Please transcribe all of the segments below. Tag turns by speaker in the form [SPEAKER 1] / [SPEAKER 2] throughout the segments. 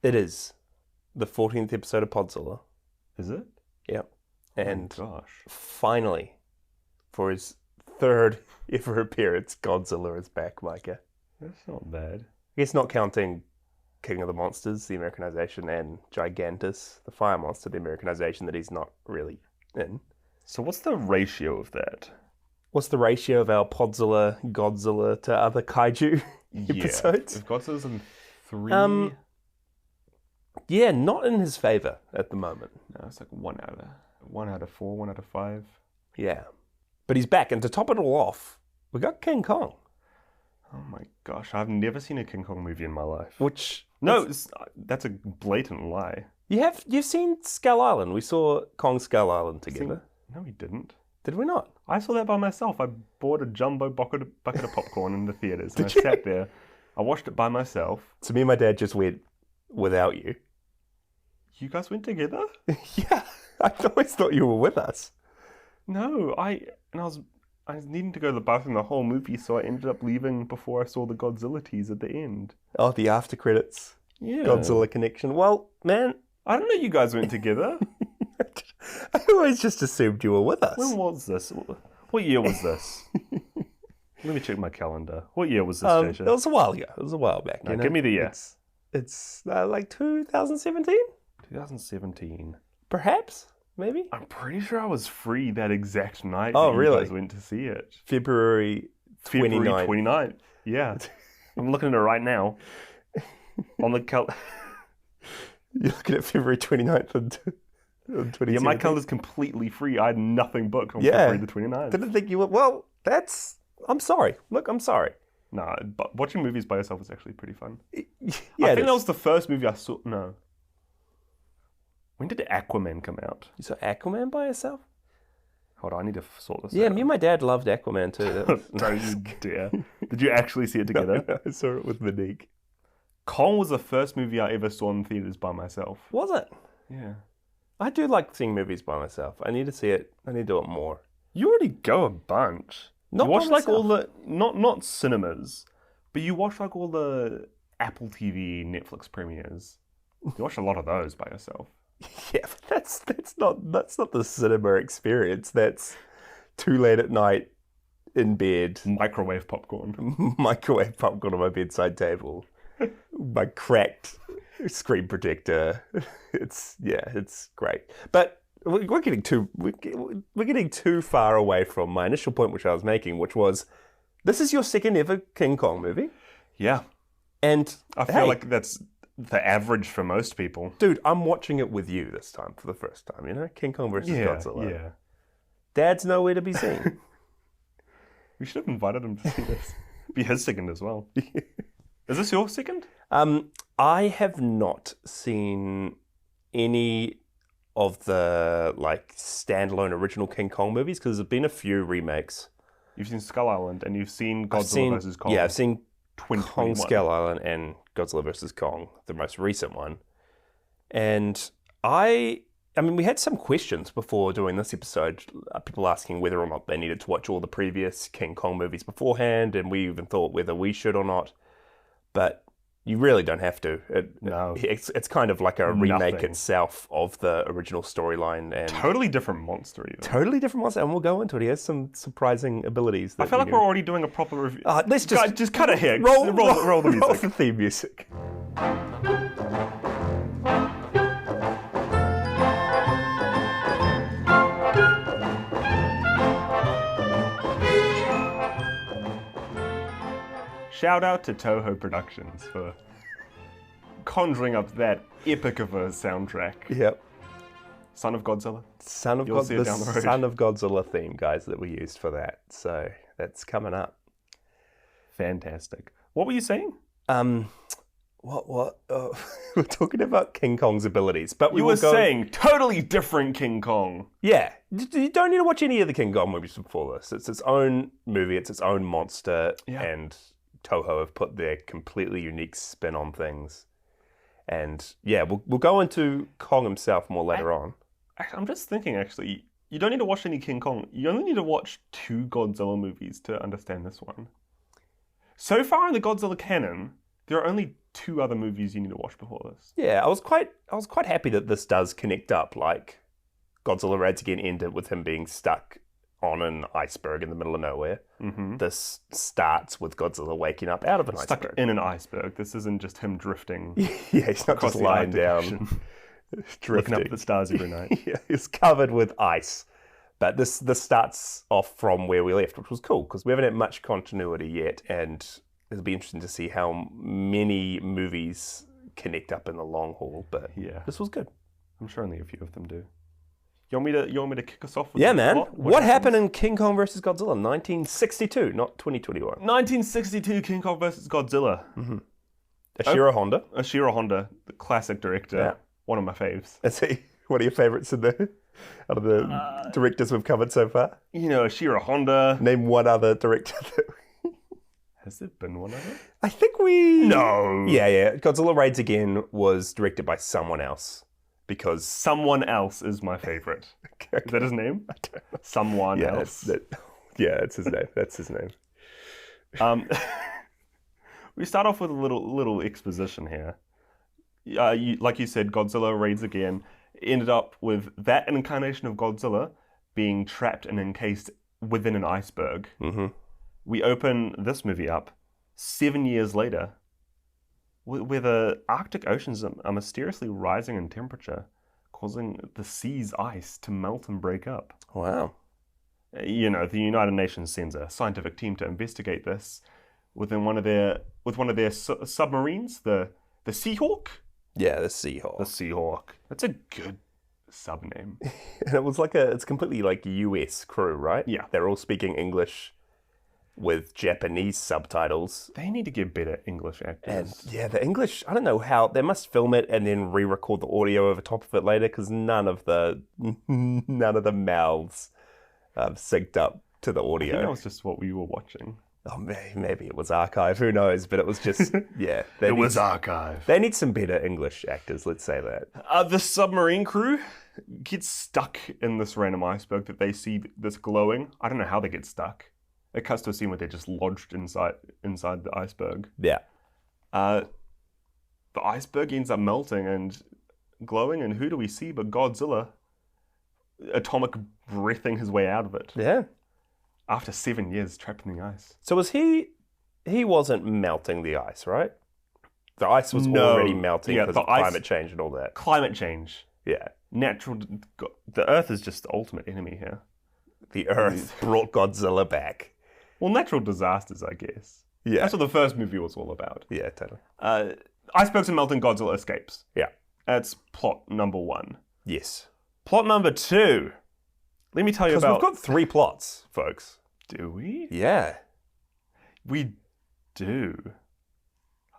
[SPEAKER 1] It is the 14th episode of Podzilla.
[SPEAKER 2] Is it?
[SPEAKER 1] Yep. And
[SPEAKER 2] oh, gosh.
[SPEAKER 1] Finally, for his third ever appearance, Godzilla is back, Micah.
[SPEAKER 2] That's not bad.
[SPEAKER 1] I guess not counting King of the Monsters, the Americanization, and Gigantus, the fire monster, the Americanization that he's not really in.
[SPEAKER 2] So what's the ratio of that?
[SPEAKER 1] What's the ratio of our Podzilla, Godzilla to other kaiju episodes?
[SPEAKER 2] If Godzilla's in 3...
[SPEAKER 1] Yeah, not in his favor at the moment.
[SPEAKER 2] No, it's like 1 out of 4, 1 out of 5.
[SPEAKER 1] Yeah. But he's back, and to top it all off, we got King Kong.
[SPEAKER 2] Oh my gosh, I've never seen a King Kong movie in my life.
[SPEAKER 1] Which...
[SPEAKER 2] No, that's a blatant lie.
[SPEAKER 1] You've seen Skull Island. We saw Kong Skull Island together.
[SPEAKER 2] No, we didn't.
[SPEAKER 1] Did we not?
[SPEAKER 2] I saw that by myself. I bought a jumbo bucket of popcorn in the theaters, and I sat there. I watched it by myself.
[SPEAKER 1] So me and my dad just went without you.
[SPEAKER 2] You guys went together?
[SPEAKER 1] Yeah, I always thought you were with us.
[SPEAKER 2] No, I was needing to go to the bathroom the whole movie, so I ended up leaving before I saw the Godzilla tease at the end.
[SPEAKER 1] Oh, the after credits.
[SPEAKER 2] Yeah.
[SPEAKER 1] Godzilla connection. Well, man,
[SPEAKER 2] I don't know you guys went together.
[SPEAKER 1] I always just assumed you were with us.
[SPEAKER 2] When was this? What year was this? Let me check my calendar. What year was this, JJ?
[SPEAKER 1] It was a while ago. It was a while back.
[SPEAKER 2] No, give me the year.
[SPEAKER 1] It's like 2017?
[SPEAKER 2] 2017.
[SPEAKER 1] Perhaps? Maybe?
[SPEAKER 2] I'm pretty sure I was free that exact night
[SPEAKER 1] Oh,
[SPEAKER 2] that
[SPEAKER 1] really?
[SPEAKER 2] You guys went to see it.
[SPEAKER 1] February 29th.
[SPEAKER 2] 29th. Yeah. I'm looking at it right now. On the
[SPEAKER 1] You're looking at February 29th and 2017?
[SPEAKER 2] Yeah, my calendar's completely free. I had nothing booked on February the 29th.
[SPEAKER 1] Didn't think you were... Well, I'm sorry. Look, I'm sorry.
[SPEAKER 2] Nah, but watching movies by yourself is actually pretty fun.
[SPEAKER 1] Yeah,
[SPEAKER 2] I think that was the first movie I saw... No. When did Aquaman come out?
[SPEAKER 1] You saw Aquaman by yourself?
[SPEAKER 2] Hold on, I need to sort this out.
[SPEAKER 1] Yeah, me and my dad loved Aquaman too.
[SPEAKER 2] Don't you dare. Did you actually see it together?
[SPEAKER 1] No, I saw it with Monique.
[SPEAKER 2] Kong was the first movie I ever saw in theaters by myself.
[SPEAKER 1] Was it?
[SPEAKER 2] Yeah.
[SPEAKER 1] I do like seeing movies by myself. I need to see it. I need to do it more.
[SPEAKER 2] You already go a bunch.
[SPEAKER 1] Not
[SPEAKER 2] you watch
[SPEAKER 1] by
[SPEAKER 2] like all
[SPEAKER 1] myself.
[SPEAKER 2] the... Not cinemas, but you watch like all the Apple TV, Netflix premieres. You watch a lot of those by yourself.
[SPEAKER 1] Yeah, but that's not the cinema experience. That's too late at night in bed,
[SPEAKER 2] Microwave popcorn.
[SPEAKER 1] microwave popcorn on my bedside table, my cracked screen protector. It's great. But we're getting too far away from my initial point, which I was making, which was this is your second ever King Kong movie.
[SPEAKER 2] Yeah,
[SPEAKER 1] and
[SPEAKER 2] I feel like that's the average for most people.
[SPEAKER 1] Dude, I'm watching it with you this time for the first time, you know? King Kong versus Godzilla.
[SPEAKER 2] Yeah.
[SPEAKER 1] Dad's nowhere to be seen.
[SPEAKER 2] We should have invited him to see this. Be his second as well. Is this your second?
[SPEAKER 1] I have not seen any of the standalone original King Kong movies because there's been a few remakes.
[SPEAKER 2] You've seen Skull Island and you've seen Godzilla vs. Kong.
[SPEAKER 1] Yeah, I've seen
[SPEAKER 2] 2021.
[SPEAKER 1] Kong Skull Island and Godzilla vs. Kong, the most recent one. And I mean, we had some questions before doing this episode, people asking whether or not they needed to watch all the previous King Kong movies beforehand, and we even thought whether we should or not. But you really don't have to.
[SPEAKER 2] No.
[SPEAKER 1] It's kind of like a remake
[SPEAKER 2] Nothing.
[SPEAKER 1] itself of the original storyline. And
[SPEAKER 2] Totally different monster even.
[SPEAKER 1] Totally different monster, and we'll go into it. He has some surprising abilities.
[SPEAKER 2] I feel like we're already doing a proper review.
[SPEAKER 1] Let's
[SPEAKER 2] just cut it here.
[SPEAKER 1] Roll
[SPEAKER 2] the music.
[SPEAKER 1] Roll the theme music.
[SPEAKER 2] Shout out to Toho Productions for conjuring up that epic of a soundtrack.
[SPEAKER 1] Yep.
[SPEAKER 2] Son of Godzilla.
[SPEAKER 1] The
[SPEAKER 2] see it down the road.
[SPEAKER 1] Son of Godzilla theme, guys, that we used for that. So that's coming up.
[SPEAKER 2] Fantastic. What were you saying?
[SPEAKER 1] What? We're talking about King Kong's abilities, but
[SPEAKER 2] You were saying totally different King Kong.
[SPEAKER 1] Yeah, you don't need to watch any of the King Kong movies before this. It's its own movie. It's its own monster, and Toho have put their completely unique spin on things. And yeah, we'll go into Kong himself more later on.
[SPEAKER 2] I'm just thinking, actually, you don't need to watch any King Kong. You only need to watch 2 Godzilla movies to understand this one. So far in the Godzilla canon, there are only 2 other movies you need to watch before this.
[SPEAKER 1] Yeah, I was quite happy that this does connect up. Like, Godzilla Raids Again ended with him being stuck on an iceberg in the middle of nowhere.
[SPEAKER 2] Mm-hmm.
[SPEAKER 1] This starts with Godzilla waking up out of an
[SPEAKER 2] Stuck
[SPEAKER 1] iceberg.
[SPEAKER 2] in an iceberg. This isn't just him drifting
[SPEAKER 1] Yeah, he's not
[SPEAKER 2] across
[SPEAKER 1] just
[SPEAKER 2] the
[SPEAKER 1] lying
[SPEAKER 2] Arctic
[SPEAKER 1] down,
[SPEAKER 2] Ocean,
[SPEAKER 1] drifting.
[SPEAKER 2] looking up at the stars every night.
[SPEAKER 1] Yeah, he's covered with ice. But this starts off from where we left, which was cool because we haven't had much continuity yet, and it'll be interesting to see how many movies connect up in the long haul. But
[SPEAKER 2] Yeah,
[SPEAKER 1] this was good.
[SPEAKER 2] I'm sure only a few of them do. You want me to kick us off with
[SPEAKER 1] Yeah,
[SPEAKER 2] the
[SPEAKER 1] man.
[SPEAKER 2] plot?
[SPEAKER 1] What happened in King Kong vs. Godzilla 1962, not 2021?
[SPEAKER 2] 1962 King Kong vs. Godzilla.
[SPEAKER 1] Ashiro Honda.
[SPEAKER 2] Ashiro Honda, the classic director,
[SPEAKER 1] Yeah.
[SPEAKER 2] one of my faves.
[SPEAKER 1] Is he one of your favourites out of the directors we've covered so far?
[SPEAKER 2] You know, Ashiro Honda.
[SPEAKER 1] Name one other director.
[SPEAKER 2] Has there been one of them?
[SPEAKER 1] I think we...
[SPEAKER 2] No.
[SPEAKER 1] Yeah. Godzilla Raids Again was directed by someone else because...
[SPEAKER 2] Someone else is my favorite. Is that his name?
[SPEAKER 1] I don't know.
[SPEAKER 2] Someone
[SPEAKER 1] Yeah,
[SPEAKER 2] else.
[SPEAKER 1] that's his name. That's his name.
[SPEAKER 2] We start off with a little exposition here. Like you said, Godzilla Raids Again ended up with that incarnation of Godzilla being trapped and encased within an iceberg.
[SPEAKER 1] Mm-hmm.
[SPEAKER 2] We open this movie up 7 years later, where the Arctic oceans are mysteriously rising in temperature, causing the sea's ice to melt and break up.
[SPEAKER 1] Wow.
[SPEAKER 2] You know, the United Nations sends a scientific team to investigate this with one of their submarines, the Seahawk.
[SPEAKER 1] Yeah, the Seahawk.
[SPEAKER 2] The Seahawk. That's a good sub name.
[SPEAKER 1] And it was it's completely like US crew, right?
[SPEAKER 2] Yeah.
[SPEAKER 1] They're all speaking English with Japanese subtitles.
[SPEAKER 2] They need to get better English
[SPEAKER 1] And
[SPEAKER 2] actors.
[SPEAKER 1] yeah, the English, I don't know how, they must film it and then re-record the audio over top of it later because none of the mouths synced up to the
[SPEAKER 2] I think that
[SPEAKER 1] audio.
[SPEAKER 2] was just what we were watching.
[SPEAKER 1] Oh, maybe it was archive, who knows? But it was just, yeah.
[SPEAKER 2] archive.
[SPEAKER 1] They need some better English actors, let's say that.
[SPEAKER 2] The submarine crew gets stuck in this random iceberg that they see this glowing. I don't know how they get stuck. It cuts to a scene where they're just lodged inside the iceberg.
[SPEAKER 1] Yeah.
[SPEAKER 2] The iceberg ends up melting and glowing, and who do we see but Godzilla, atomic breathing his way out of it
[SPEAKER 1] Yeah.
[SPEAKER 2] after 7 years trapped in the ice.
[SPEAKER 1] So was he wasn't melting the ice, right? The ice was
[SPEAKER 2] No.
[SPEAKER 1] already melting
[SPEAKER 2] Yeah,
[SPEAKER 1] because
[SPEAKER 2] the
[SPEAKER 1] of
[SPEAKER 2] ice-
[SPEAKER 1] climate change and all that.
[SPEAKER 2] Climate change.
[SPEAKER 1] Yeah.
[SPEAKER 2] The Earth is just the ultimate enemy here.
[SPEAKER 1] The Earth brought Godzilla back.
[SPEAKER 2] Well, natural disasters, I guess.
[SPEAKER 1] Yeah.
[SPEAKER 2] That's what the first movie was all about.
[SPEAKER 1] Yeah, totally.
[SPEAKER 2] Icebergs are melting, Godzilla escapes.
[SPEAKER 1] Yeah.
[SPEAKER 2] That's plot number 1.
[SPEAKER 1] Yes.
[SPEAKER 2] Plot number 2. Let me tell you
[SPEAKER 1] Because
[SPEAKER 2] about...
[SPEAKER 1] we've got 3 plots, folks.
[SPEAKER 2] Do we?
[SPEAKER 1] Yeah.
[SPEAKER 2] We do.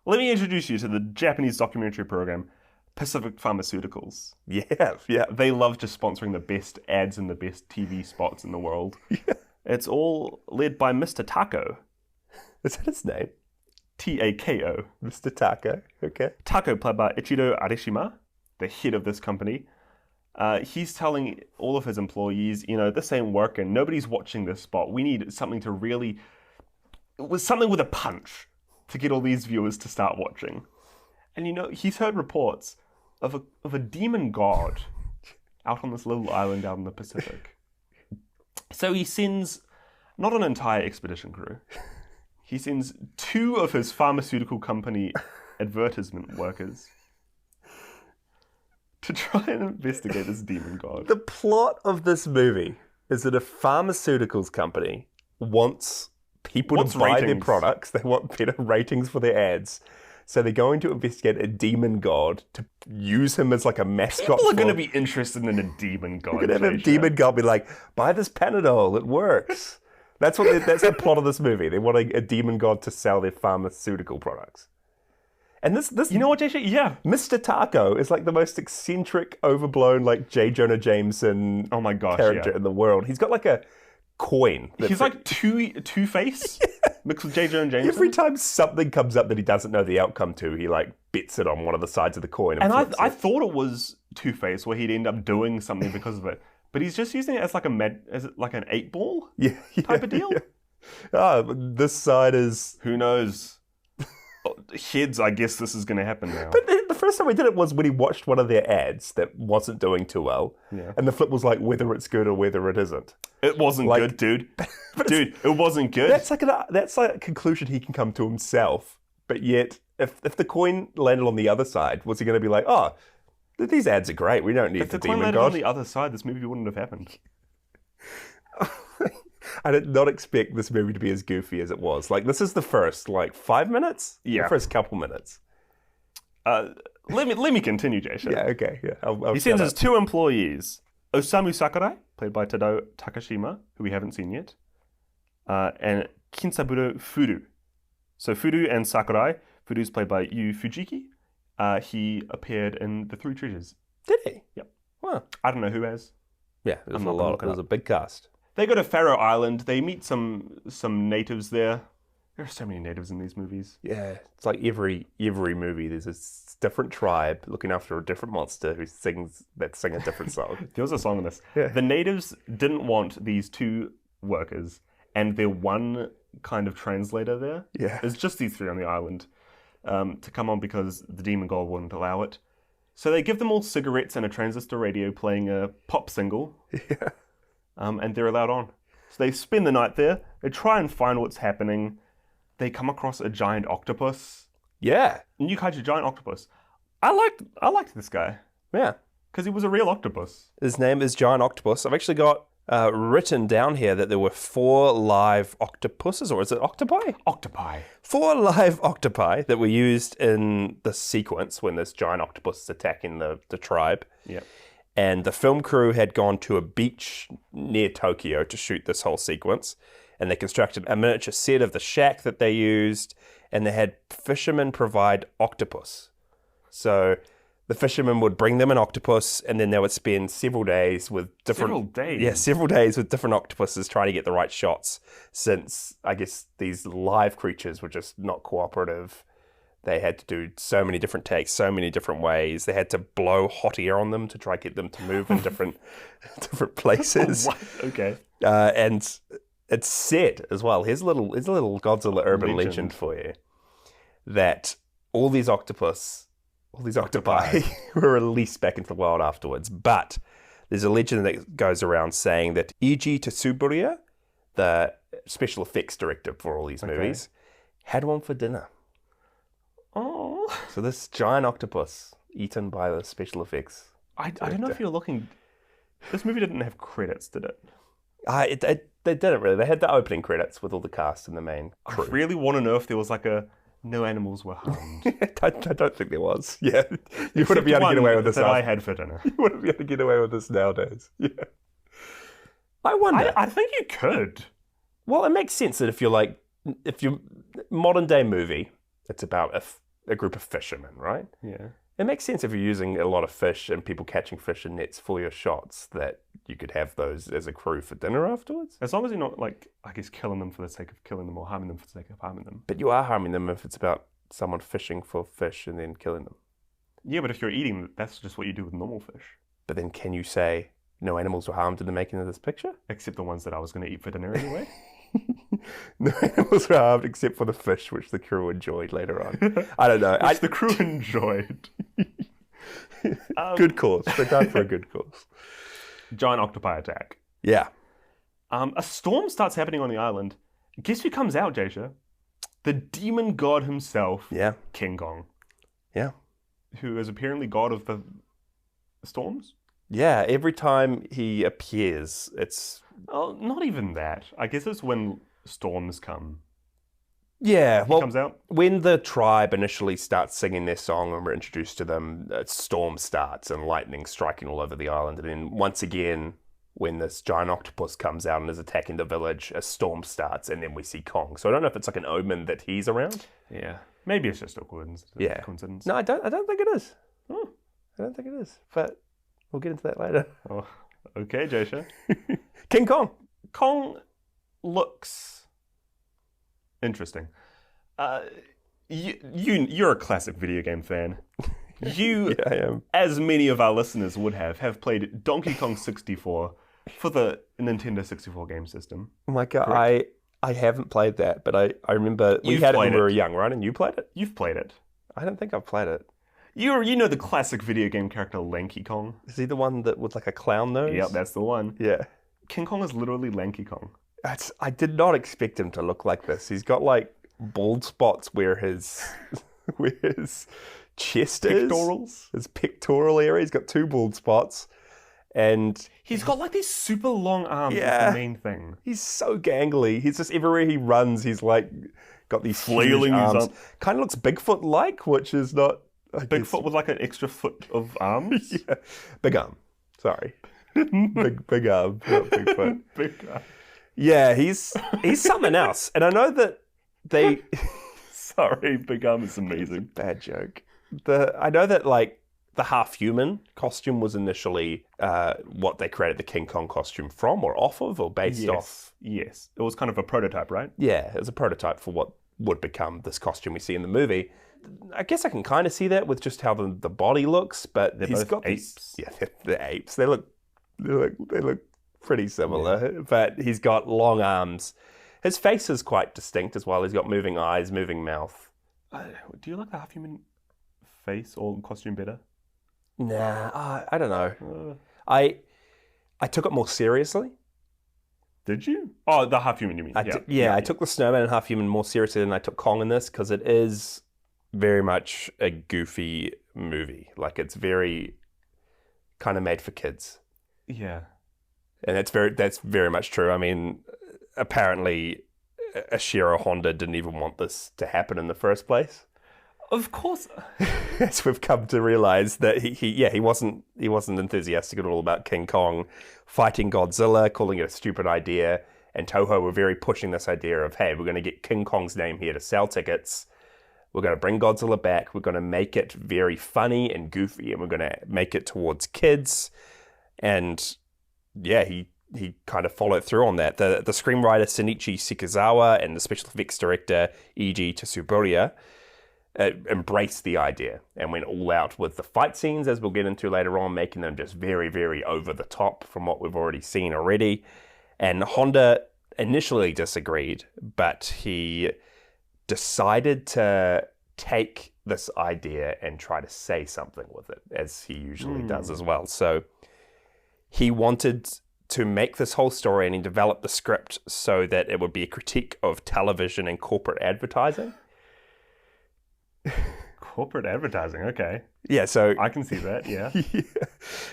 [SPEAKER 2] Let me introduce you to the Japanese documentary program, Pacific Pharmaceuticals.
[SPEAKER 1] Yeah.
[SPEAKER 2] They love just sponsoring the best ads and the best TV spots in the world.
[SPEAKER 1] Yeah.
[SPEAKER 2] It's all led by Mr. Tako.
[SPEAKER 1] Is that his name?
[SPEAKER 2] Tako.
[SPEAKER 1] Mr. Taka. Okay.
[SPEAKER 2] Tako, played by Ichiro Arishima, the head of this company. He's telling all of his employees, this ain't working. Nobody's watching this spot. We need something to really... something with a punch to get all these viewers to start watching. And he's heard reports of a demon god out on this little island out in the Pacific. So he sends not an entire expedition crew. He sends 2 of his pharmaceutical company advertisement workers to try and investigate this demon god.
[SPEAKER 1] The plot of this movie is that a pharmaceuticals company wants people to buy their
[SPEAKER 2] ratings.
[SPEAKER 1] products. They want better ratings for their ads. So they're going to investigate a demon god to use him as like a mascot.
[SPEAKER 2] People are going to be interested in a demon god.
[SPEAKER 1] You're going to have a demon god be like, buy this Panadol, it works. That's the plot of this movie. They want a demon god to sell their pharmaceutical products. And this
[SPEAKER 2] You know what, JJ? Yeah.
[SPEAKER 1] Mr. Taco is like the most eccentric, overblown, like J. Jonah Jameson
[SPEAKER 2] Oh my gosh,
[SPEAKER 1] character
[SPEAKER 2] yeah.
[SPEAKER 1] in the world. He's got like a coin.
[SPEAKER 2] He's like Two-Face mixed with J. Jonah Jameson.
[SPEAKER 1] Every time something comes up that he doesn't know the outcome to, he like bets it on one of the sides of the coin.
[SPEAKER 2] And
[SPEAKER 1] flips
[SPEAKER 2] I
[SPEAKER 1] it.
[SPEAKER 2] thought it was Two-Face where he'd end up doing something because of it. But he's just using it as like an 8-ball
[SPEAKER 1] yeah,
[SPEAKER 2] type of deal.
[SPEAKER 1] Yeah. This side is
[SPEAKER 2] Who knows? heads, I guess this is going to happen now.
[SPEAKER 1] But the first time we did it was when he watched one of their ads that wasn't doing too well.
[SPEAKER 2] Yeah.
[SPEAKER 1] And the flip was like whether it's good or whether it isn't.
[SPEAKER 2] It wasn't good, dude. Dude, it wasn't good.
[SPEAKER 1] That's like a conclusion he can come to himself. But yet, if the coin landed on the other side, was he going to be like, oh, these ads are great. We don't need
[SPEAKER 2] if
[SPEAKER 1] the
[SPEAKER 2] the coin
[SPEAKER 1] demon
[SPEAKER 2] landed
[SPEAKER 1] god.
[SPEAKER 2] on the other side, this movie wouldn't have happened.
[SPEAKER 1] I did not expect this movie to be as goofy as it was. Like, this is the first, 5 minutes?
[SPEAKER 2] Yeah.
[SPEAKER 1] The first couple minutes.
[SPEAKER 2] Let me continue, Jason.
[SPEAKER 1] Yeah, okay. Yeah, I'll
[SPEAKER 2] He sends his 2 employees, Osamu Sakurai, played by Tadao Takashima, who we haven't seen yet, and Kinsaburo Furu. So Furu and Sakurai. Furu's played by Yu Fujiki. He appeared in The Three Treasures.
[SPEAKER 1] Did he?
[SPEAKER 2] Yep.
[SPEAKER 1] Wow.
[SPEAKER 2] I don't know who has.
[SPEAKER 1] Yeah, there's
[SPEAKER 2] I'm
[SPEAKER 1] a
[SPEAKER 2] not gonna
[SPEAKER 1] lot.
[SPEAKER 2] look it
[SPEAKER 1] There's
[SPEAKER 2] up.
[SPEAKER 1] a big cast.
[SPEAKER 2] They go to Faroe Island. They meet some natives there. There are so many natives in these movies.
[SPEAKER 1] Yeah, it's like every movie. There's a different tribe looking after a different monster who sing a different song.
[SPEAKER 2] There was a song in this.
[SPEAKER 1] Yeah.
[SPEAKER 2] The natives didn't want these 2 workers and their one kind of translator there.
[SPEAKER 1] Yeah.
[SPEAKER 2] There's just these 3 on the island to come on because the demon god wouldn't allow it. So they give them all cigarettes and a transistor radio playing a pop single.
[SPEAKER 1] Yeah.
[SPEAKER 2] And they're allowed on. So they spend the night there. They try and find what's happening. They come across a giant octopus.
[SPEAKER 1] Yeah.
[SPEAKER 2] New kaiju giant octopus. I liked this guy
[SPEAKER 1] Yeah.
[SPEAKER 2] because he was a real octopus.
[SPEAKER 1] His name is Giant Octopus. I've actually got written down here that there were 4 live octopuses, or is it octopi?
[SPEAKER 2] Octopi.
[SPEAKER 1] 4 live octopi that were used in the sequence when this giant octopus is attacking the tribe.
[SPEAKER 2] Yeah.
[SPEAKER 1] And the film crew had gone to a beach near Tokyo to shoot this whole sequence. And they constructed a miniature set of the shack that they used. And they had fishermen provide octopus. So the fishermen would bring them an octopus, and then they would spend several days with different...
[SPEAKER 2] Several days?
[SPEAKER 1] Yeah, several days with different octopuses trying to get the right shots. Since, I guess, these live creatures were just not cooperative. They had to do so many different takes, so many different ways. They had to blow hot air on them to try to get them to move in different places.
[SPEAKER 2] What? Okay.
[SPEAKER 1] And it's said as well. Here's a little Godzilla urban legend for you. That all these octopi were released back into the wild afterwards. But there's a legend that goes around saying that Eiji Tsuburaya, the special effects director for all these movies, had one for dinner.
[SPEAKER 2] Oh.
[SPEAKER 1] So this giant octopus eaten by the special effects.
[SPEAKER 2] I don't know if you're looking... This movie didn't have credits, did it?
[SPEAKER 1] They didn't really. They had the opening credits with all the cast and the main crew.
[SPEAKER 2] I really want to know if there was like a no animals were harmed.
[SPEAKER 1] I don't think there was. Yeah. You wouldn't be able to get away with this
[SPEAKER 2] that
[SPEAKER 1] now.
[SPEAKER 2] I had for dinner.
[SPEAKER 1] You wouldn't be able to get away with this nowadays. Yeah. I wonder.
[SPEAKER 2] I think you could.
[SPEAKER 1] Well, it makes sense that if you're modern day movie, it's about a group of fishermen, right?
[SPEAKER 2] Yeah.
[SPEAKER 1] It makes sense if you're using a lot of fish and people catching fish in nets for your shots that you could have those as a crew for dinner afterwards.
[SPEAKER 2] As long as you're not, killing them for the sake of killing them or harming them for the sake of harming them.
[SPEAKER 1] But you are harming them if it's about someone fishing for fish and then killing them.
[SPEAKER 2] Yeah, but if you're eating them, that's just what you do with normal fish.
[SPEAKER 1] But then can you say no animals were harmed in the making of this picture?
[SPEAKER 2] Except the ones that I was going to eat for dinner anyway.
[SPEAKER 1] No animals were harmed except for the fish, which the crew enjoyed later on. I don't know.
[SPEAKER 2] Which the crew enjoyed.
[SPEAKER 1] Good cause. They died for a good cause.
[SPEAKER 2] Giant octopi attack.
[SPEAKER 1] Yeah.
[SPEAKER 2] A storm starts happening on the island. Guess who comes out, Jasha? The demon god himself,
[SPEAKER 1] Yeah.
[SPEAKER 2] King Kong,
[SPEAKER 1] Yeah.
[SPEAKER 2] who is apparently god of the storms.
[SPEAKER 1] Yeah. Every time he appears, it's...
[SPEAKER 2] Oh, not even that. I guess it's when storms come.
[SPEAKER 1] Yeah,
[SPEAKER 2] He
[SPEAKER 1] well,
[SPEAKER 2] comes out.
[SPEAKER 1] when the tribe initially starts singing their song and we're introduced to them, a storm starts and lightning striking all over the island. And then once again, when this giant octopus comes out and is attacking the village, a storm starts and then we see Kong. So I don't know if it's like an omen that he's around.
[SPEAKER 2] Yeah. Maybe it's just a coincidence.
[SPEAKER 1] Yeah.
[SPEAKER 2] Coincidence.
[SPEAKER 1] No, I don't think it is.
[SPEAKER 2] Oh.
[SPEAKER 1] I don't think it is. But we'll get into that later.
[SPEAKER 2] Oh. Okay, Jasha.
[SPEAKER 1] King Kong.
[SPEAKER 2] Kong looks interesting. You're a classic video game fan. You,
[SPEAKER 1] Yeah, I am.
[SPEAKER 2] as many of our listeners would have played Donkey Kong 64 for the Nintendo 64 game system.
[SPEAKER 1] Oh my God,
[SPEAKER 2] Correct.
[SPEAKER 1] I haven't played that, but I remember we
[SPEAKER 2] You've
[SPEAKER 1] had it when
[SPEAKER 2] played
[SPEAKER 1] we were
[SPEAKER 2] it.
[SPEAKER 1] young, right? And you played it?
[SPEAKER 2] You've played it.
[SPEAKER 1] I don't think I've played it.
[SPEAKER 2] You know the classic video game character Lanky Kong?
[SPEAKER 1] Is he the one that with like a clown nose?
[SPEAKER 2] Yep, that's the one.
[SPEAKER 1] Yeah.
[SPEAKER 2] King Kong is literally Lanky Kong.
[SPEAKER 1] I did not expect him to look like this. He's got like bald spots where his where his chest
[SPEAKER 2] Pectorals?
[SPEAKER 1] is. His pectoral area. He's got 2 bald spots. And
[SPEAKER 2] He's got like these super long arms.
[SPEAKER 1] Yeah.
[SPEAKER 2] That's the main thing.
[SPEAKER 1] he's so gangly. He's just everywhere he runs, he's like got these
[SPEAKER 2] Flailing
[SPEAKER 1] huge
[SPEAKER 2] his
[SPEAKER 1] arms.
[SPEAKER 2] arm.
[SPEAKER 1] Kind of looks Bigfoot-like, which is not... I guess-
[SPEAKER 2] Bigfoot with like an extra foot of arms.
[SPEAKER 1] Yeah. Big arm. Sorry. Big arm, not Bigfoot.
[SPEAKER 2] Big arm.
[SPEAKER 1] Yeah, he's something else. And I know that they...
[SPEAKER 2] Sorry, Big Arm is amazing.
[SPEAKER 1] Bad joke. I know that like the half-human costume was initially what they created the King Kong costume from or off of or based off.
[SPEAKER 2] Yes. It was kind of a prototype, right?
[SPEAKER 1] Yeah, it was a prototype for what would become this costume we see in the movie. I guess I can kind of see that with just how the body looks, but
[SPEAKER 2] They're
[SPEAKER 1] he's
[SPEAKER 2] both
[SPEAKER 1] got
[SPEAKER 2] apes.
[SPEAKER 1] they're apes. They look pretty similar, but he's got long arms. His face is quite distinct as well. He's got moving eyes, moving mouth.
[SPEAKER 2] Do you like the half-human face or costume better?
[SPEAKER 1] Nah, I don't know. I took it more seriously.
[SPEAKER 2] Did you? Oh, the half-human, you mean?
[SPEAKER 1] I took the Snowman and Half-Human more seriously than I took Kong in this because it is very much a goofy movie. Like, it's very kind of made for kids.
[SPEAKER 2] Yeah.
[SPEAKER 1] And that's very much true. I mean, apparently Ishiro Honda didn't even want this to happen in the first place.
[SPEAKER 2] Of course.
[SPEAKER 1] As we've come to realize that he wasn't enthusiastic at all about King Kong fighting Godzilla, calling it a stupid idea. And Toho were very pushing this idea of, hey, we're going to get King Kong's name here to sell tickets. We're going to bring Godzilla back. We're going to make it very funny and goofy, and we're going to make it towards kids. And yeah, he kind of followed through on that. The screenwriter Shinichi Sekazawa and the special effects director Eiji Tsuburaya embraced the idea and went all out with the fight scenes, as we'll get into later on, making them just very, very over the top from what we've already seen already. And Honda initially disagreed, but he decided to take this idea and try to say something with it, as he usually does as well. So he wanted to make this whole story, and he developed the script so that it would be a critique of television and corporate advertising.
[SPEAKER 2] Corporate advertising, okay.
[SPEAKER 1] Yeah, so
[SPEAKER 2] I can see that, yeah.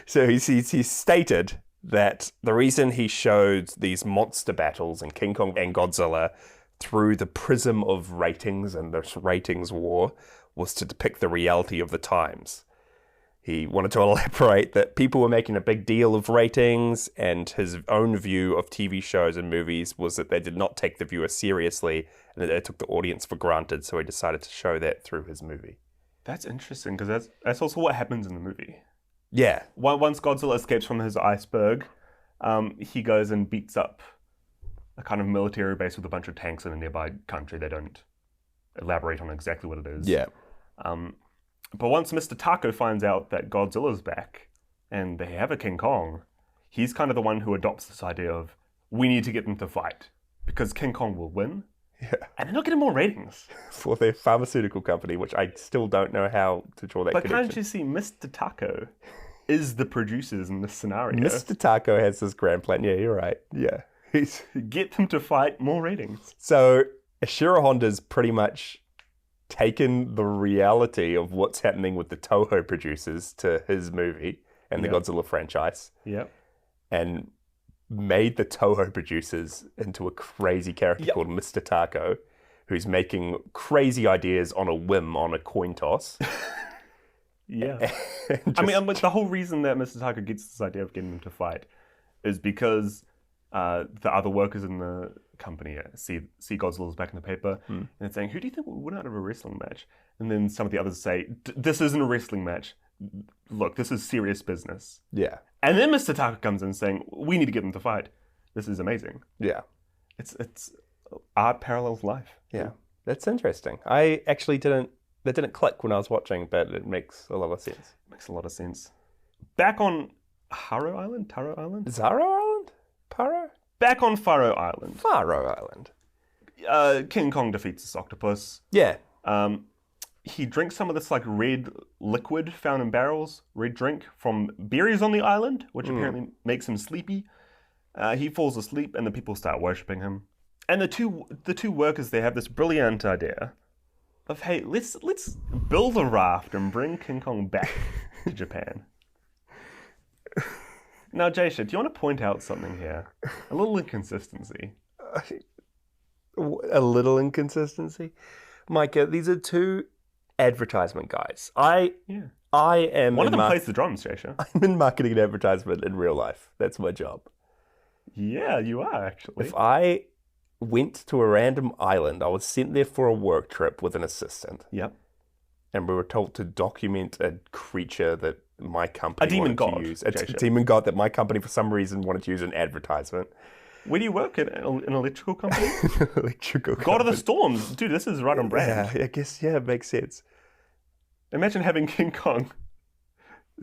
[SPEAKER 1] So he stated that the reason he showed these monster battles in King Kong and Godzilla through the prism of ratings and this ratings war was to depict the reality of the times. He wanted to elaborate that people were making a big deal of ratings, and his own view of TV shows and movies was that they did not take the viewer seriously and that they took the audience for granted, so he decided to show that through his movie.
[SPEAKER 2] That's interesting, because that's also what happens in the movie.
[SPEAKER 1] Yeah.
[SPEAKER 2] Once Godzilla escapes from his iceberg, he goes and beats up a kind of military base with a bunch of tanks in a nearby country. They don't elaborate on exactly what it is.
[SPEAKER 1] Yeah.
[SPEAKER 2] But once Mr. Taco finds out that Godzilla's back and they have a King Kong, he's kind of the one who adopts this idea of, we need to get them to fight because King Kong will win.
[SPEAKER 1] Yeah.
[SPEAKER 2] And they're not getting more ratings.
[SPEAKER 1] For their pharmaceutical company, which I still don't know how to draw that
[SPEAKER 2] But
[SPEAKER 1] connection.
[SPEAKER 2] can't you see Mr. Taco is the producers in this scenario?
[SPEAKER 1] Mr. Taco has this grand plan. Yeah, you're right. Yeah.
[SPEAKER 2] Get them to fight, more ratings.
[SPEAKER 1] So Ishiro Honda's pretty much taken the reality of what's happening with the Toho producers to his movie and the Godzilla franchise.
[SPEAKER 2] Yep.
[SPEAKER 1] And made the Toho producers into a crazy character called Mr. Taco, who's making crazy ideas on a whim on a coin toss.
[SPEAKER 2] Yeah. I mean, the whole reason that Mr. Taco gets this idea of getting them to fight is because the other workers in the company see Godzilla's back in the paper and they're saying, who do you think would win out of a wrestling match? And then some of the others say, this isn't a wrestling match. Look, this is serious business.
[SPEAKER 1] Yeah.
[SPEAKER 2] And then Mr. Taco comes in saying, we need to get them to fight. This is amazing.
[SPEAKER 1] Yeah.
[SPEAKER 2] It's art parallels life.
[SPEAKER 1] Yeah. That's interesting. I actually that didn't click when I was watching, but it makes a lot of sense.
[SPEAKER 2] Makes a lot of sense. Back on Taro Island?
[SPEAKER 1] Zaro Island? Paro?
[SPEAKER 2] Back on Faro Island.
[SPEAKER 1] Faro Island.
[SPEAKER 2] King Kong defeats this octopus.
[SPEAKER 1] Yeah.
[SPEAKER 2] He drinks some of this like red liquid found in barrels, red drink from berries on the island, which apparently makes him sleepy. He falls asleep, and the people start worshipping him. And the two workers, they have this brilliant idea of, hey, let's build a raft and bring King Kong back to Japan. Now, Jaysha, do you want to point out something here? A little inconsistency.
[SPEAKER 1] A little inconsistency. Micah, these are two advertisement guys. I am...
[SPEAKER 2] One of them plays the drums, Jaysha.
[SPEAKER 1] I'm in marketing and advertisement in real life. That's my job.
[SPEAKER 2] Yeah, you are, actually.
[SPEAKER 1] If I went to a random island, I was sent there for a work trip with an assistant.
[SPEAKER 2] Yep.
[SPEAKER 1] And we were told to document a creature that my company
[SPEAKER 2] demon
[SPEAKER 1] wanted
[SPEAKER 2] god,
[SPEAKER 1] to use. A
[SPEAKER 2] Jaysha.
[SPEAKER 1] demon god that my company, for some reason, wanted to use in advertisement.
[SPEAKER 2] Where do you work? At an electrical company?
[SPEAKER 1] Electrical
[SPEAKER 2] God of the Storms. Dude, this is right on brand.
[SPEAKER 1] Yeah, I guess, yeah, it makes sense.
[SPEAKER 2] Imagine having King Kong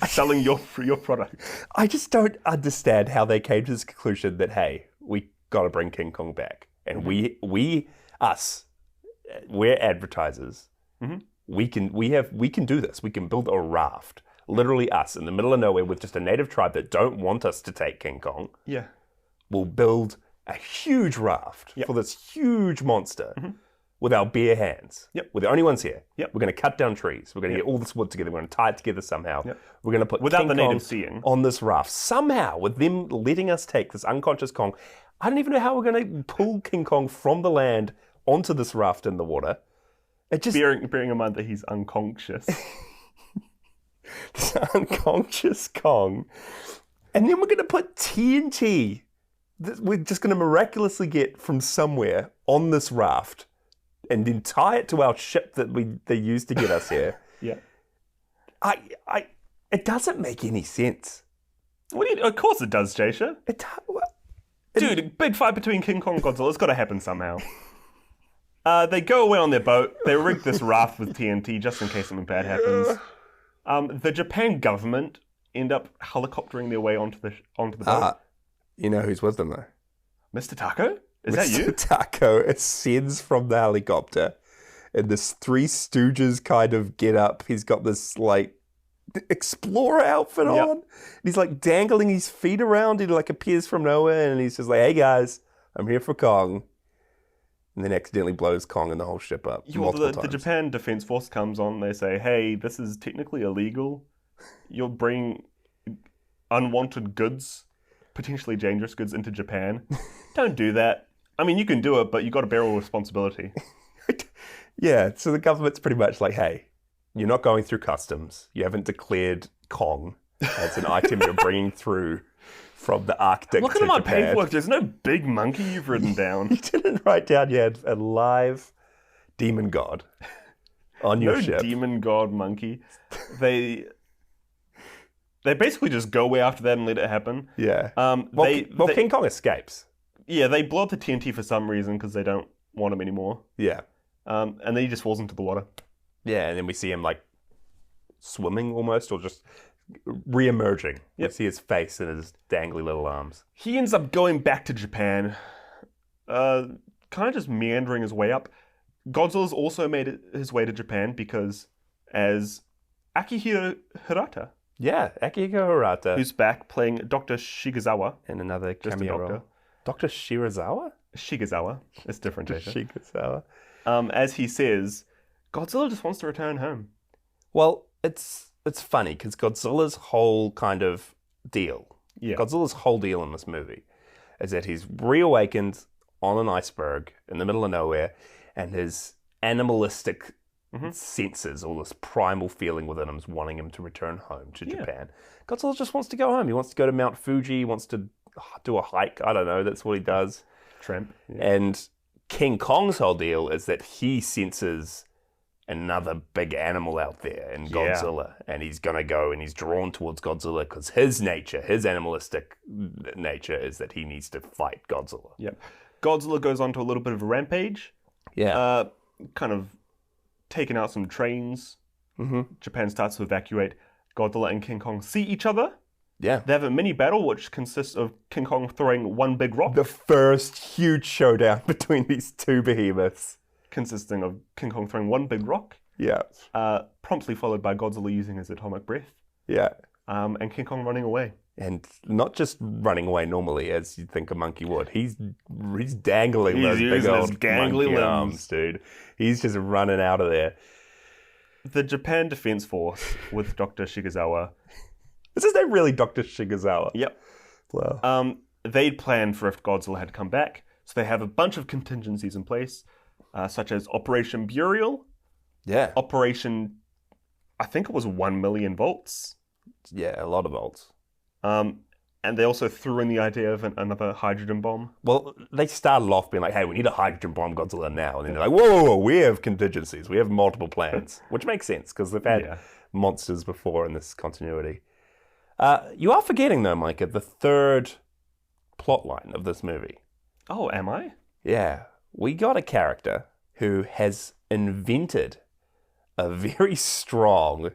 [SPEAKER 2] selling your product.
[SPEAKER 1] I just don't understand how they came to this conclusion that, hey, we got to bring King Kong back. And we're advertisers.
[SPEAKER 2] Mm-hmm.
[SPEAKER 1] We can do this. We can build a raft. Literally us in the middle of nowhere with just a native tribe that don't want us to take King Kong.
[SPEAKER 2] Yeah.
[SPEAKER 1] We'll build a huge raft for this huge monster with our bare hands.
[SPEAKER 2] Yep.
[SPEAKER 1] We're the only ones here.
[SPEAKER 2] Yep.
[SPEAKER 1] We're going to cut down trees. We're going to get all this wood together. We're going to tie it together somehow.
[SPEAKER 2] Yep.
[SPEAKER 1] We're going to put
[SPEAKER 2] Without
[SPEAKER 1] King
[SPEAKER 2] the
[SPEAKER 1] Kong
[SPEAKER 2] natives seeing.
[SPEAKER 1] on this raft. Somehow, with them letting us take this unconscious Kong, I don't even know how we're going to pull King Kong from the land onto this raft in the water. It just...
[SPEAKER 2] Bearing in mind that he's unconscious.
[SPEAKER 1] This unconscious Kong. And then we're going to put TNT that we're just going to miraculously get from somewhere on this raft and then tie it to our ship that they used to get us here.
[SPEAKER 2] Yeah.
[SPEAKER 1] It doesn't make any sense.
[SPEAKER 2] Of course it does, Jaysha. Dude, big fight between King Kong and Godzilla. It's got to happen somehow. They go away on their boat. They rig this raft with TNT just in case something bad happens. The Japan government end up helicoptering their way onto the boat.
[SPEAKER 1] You know who's with them, though?
[SPEAKER 2] Mr. Taco? Is that you?
[SPEAKER 1] Mr. Taco ascends from the helicopter in this Three Stooges kind of get up. He's got this, like, explorer outfit on. And he's, like, dangling his feet around. He, like, appears from nowhere, and he's just like, hey, guys, I'm here for Kong. And then accidentally blows Kong and the whole ship up multiple times.
[SPEAKER 2] The Japan Defense Force comes on. They say, hey, this is technically illegal. You're bringing unwanted goods, potentially dangerous goods, into Japan. Don't do that. I mean, you can do it, but you got to bear all responsibility.
[SPEAKER 1] Yeah, so the government's pretty much like, hey, you're not going through customs. You haven't declared Kong as an item you're bringing through from the Arctic
[SPEAKER 2] Look
[SPEAKER 1] to
[SPEAKER 2] at my
[SPEAKER 1] Japan.
[SPEAKER 2] paperwork. There's no big monkey you've written down.
[SPEAKER 1] You didn't write down you had a live demon god on your ship.
[SPEAKER 2] No demon god monkey. They basically just go away after that and let it happen.
[SPEAKER 1] Yeah.
[SPEAKER 2] They
[SPEAKER 1] King Kong escapes.
[SPEAKER 2] Yeah, they blow up the TNT for some reason because they don't want him anymore.
[SPEAKER 1] Yeah.
[SPEAKER 2] And then he just falls into the water.
[SPEAKER 1] Yeah, and then we see him like swimming almost, or just re-emerging. We see his face and his dangly little arms.
[SPEAKER 2] He ends up going back to Japan, kind of just meandering his way up. Godzilla's also made his way to Japan because as Akihiro Hirata.
[SPEAKER 1] Yeah, Akihiro Hirata.
[SPEAKER 2] Who's back playing Dr. Shigezawa.
[SPEAKER 1] And another
[SPEAKER 2] Just
[SPEAKER 1] cameo
[SPEAKER 2] a doctor.
[SPEAKER 1] role. Dr. Shirazawa?
[SPEAKER 2] Shigezawa. It's different, Jaysha.
[SPEAKER 1] Shigezawa.
[SPEAKER 2] As he says, Godzilla just wants to return home.
[SPEAKER 1] Well, it's funny because Godzilla's whole kind of deal, Godzilla's whole deal in this movie is that he's reawakened on an iceberg in the middle of nowhere, and his animalistic senses, all this primal feeling within him is wanting him to return home to Japan. Godzilla just wants to go home. He wants to go to Mount Fuji. He wants to do a hike. I don't know. That's what he does.
[SPEAKER 2] Tramp. Yeah.
[SPEAKER 1] And King Kong's whole deal is that he senses another big animal out there in Godzilla, and he's gonna go and he's drawn towards Godzilla because his nature, his animalistic nature, is that he needs to fight Godzilla.
[SPEAKER 2] Yep. Godzilla goes on to a little bit of a rampage.
[SPEAKER 1] Yeah.
[SPEAKER 2] Kind of taking out some trains.
[SPEAKER 1] Mm-hmm.
[SPEAKER 2] Japan starts to evacuate. Godzilla and King Kong see each other.
[SPEAKER 1] Yeah.
[SPEAKER 2] They have a mini battle which consists of King Kong throwing one big rock,
[SPEAKER 1] The first huge showdown between these two behemoths.
[SPEAKER 2] consisting of King Kong throwing one big rock,
[SPEAKER 1] Yeah.
[SPEAKER 2] promptly followed by Godzilla using his atomic breath,
[SPEAKER 1] Yeah.
[SPEAKER 2] and King Kong running away.
[SPEAKER 1] And not just running away normally, as you'd think a monkey would. He's dangling those big
[SPEAKER 2] using his
[SPEAKER 1] old
[SPEAKER 2] gangly
[SPEAKER 1] monkey
[SPEAKER 2] limbs.
[SPEAKER 1] arms, dude. He's just running out of there.
[SPEAKER 2] The Japan Defense Force with Dr. Shigezawa.
[SPEAKER 1] Is his name really Dr. Shigezawa?
[SPEAKER 2] Yep.
[SPEAKER 1] Wow.
[SPEAKER 2] They'd planned for if Godzilla had to come back, so they have a bunch of contingencies in place, such as Operation Burial,
[SPEAKER 1] Yeah.
[SPEAKER 2] Operation, I think it was 1 million volts.
[SPEAKER 1] Yeah, a lot of volts.
[SPEAKER 2] And they also threw in the idea of another hydrogen bomb.
[SPEAKER 1] Well, they started off being like, hey, we need a hydrogen bomb Godzilla now. And then they're like, whoa, we have contingencies. We have multiple plans. Which makes sense, because they've had monsters before in this continuity. You are forgetting, though, Micah, the third plot line of this movie.
[SPEAKER 2] Oh, am I?
[SPEAKER 1] Yeah. We got a character who has invented a very strong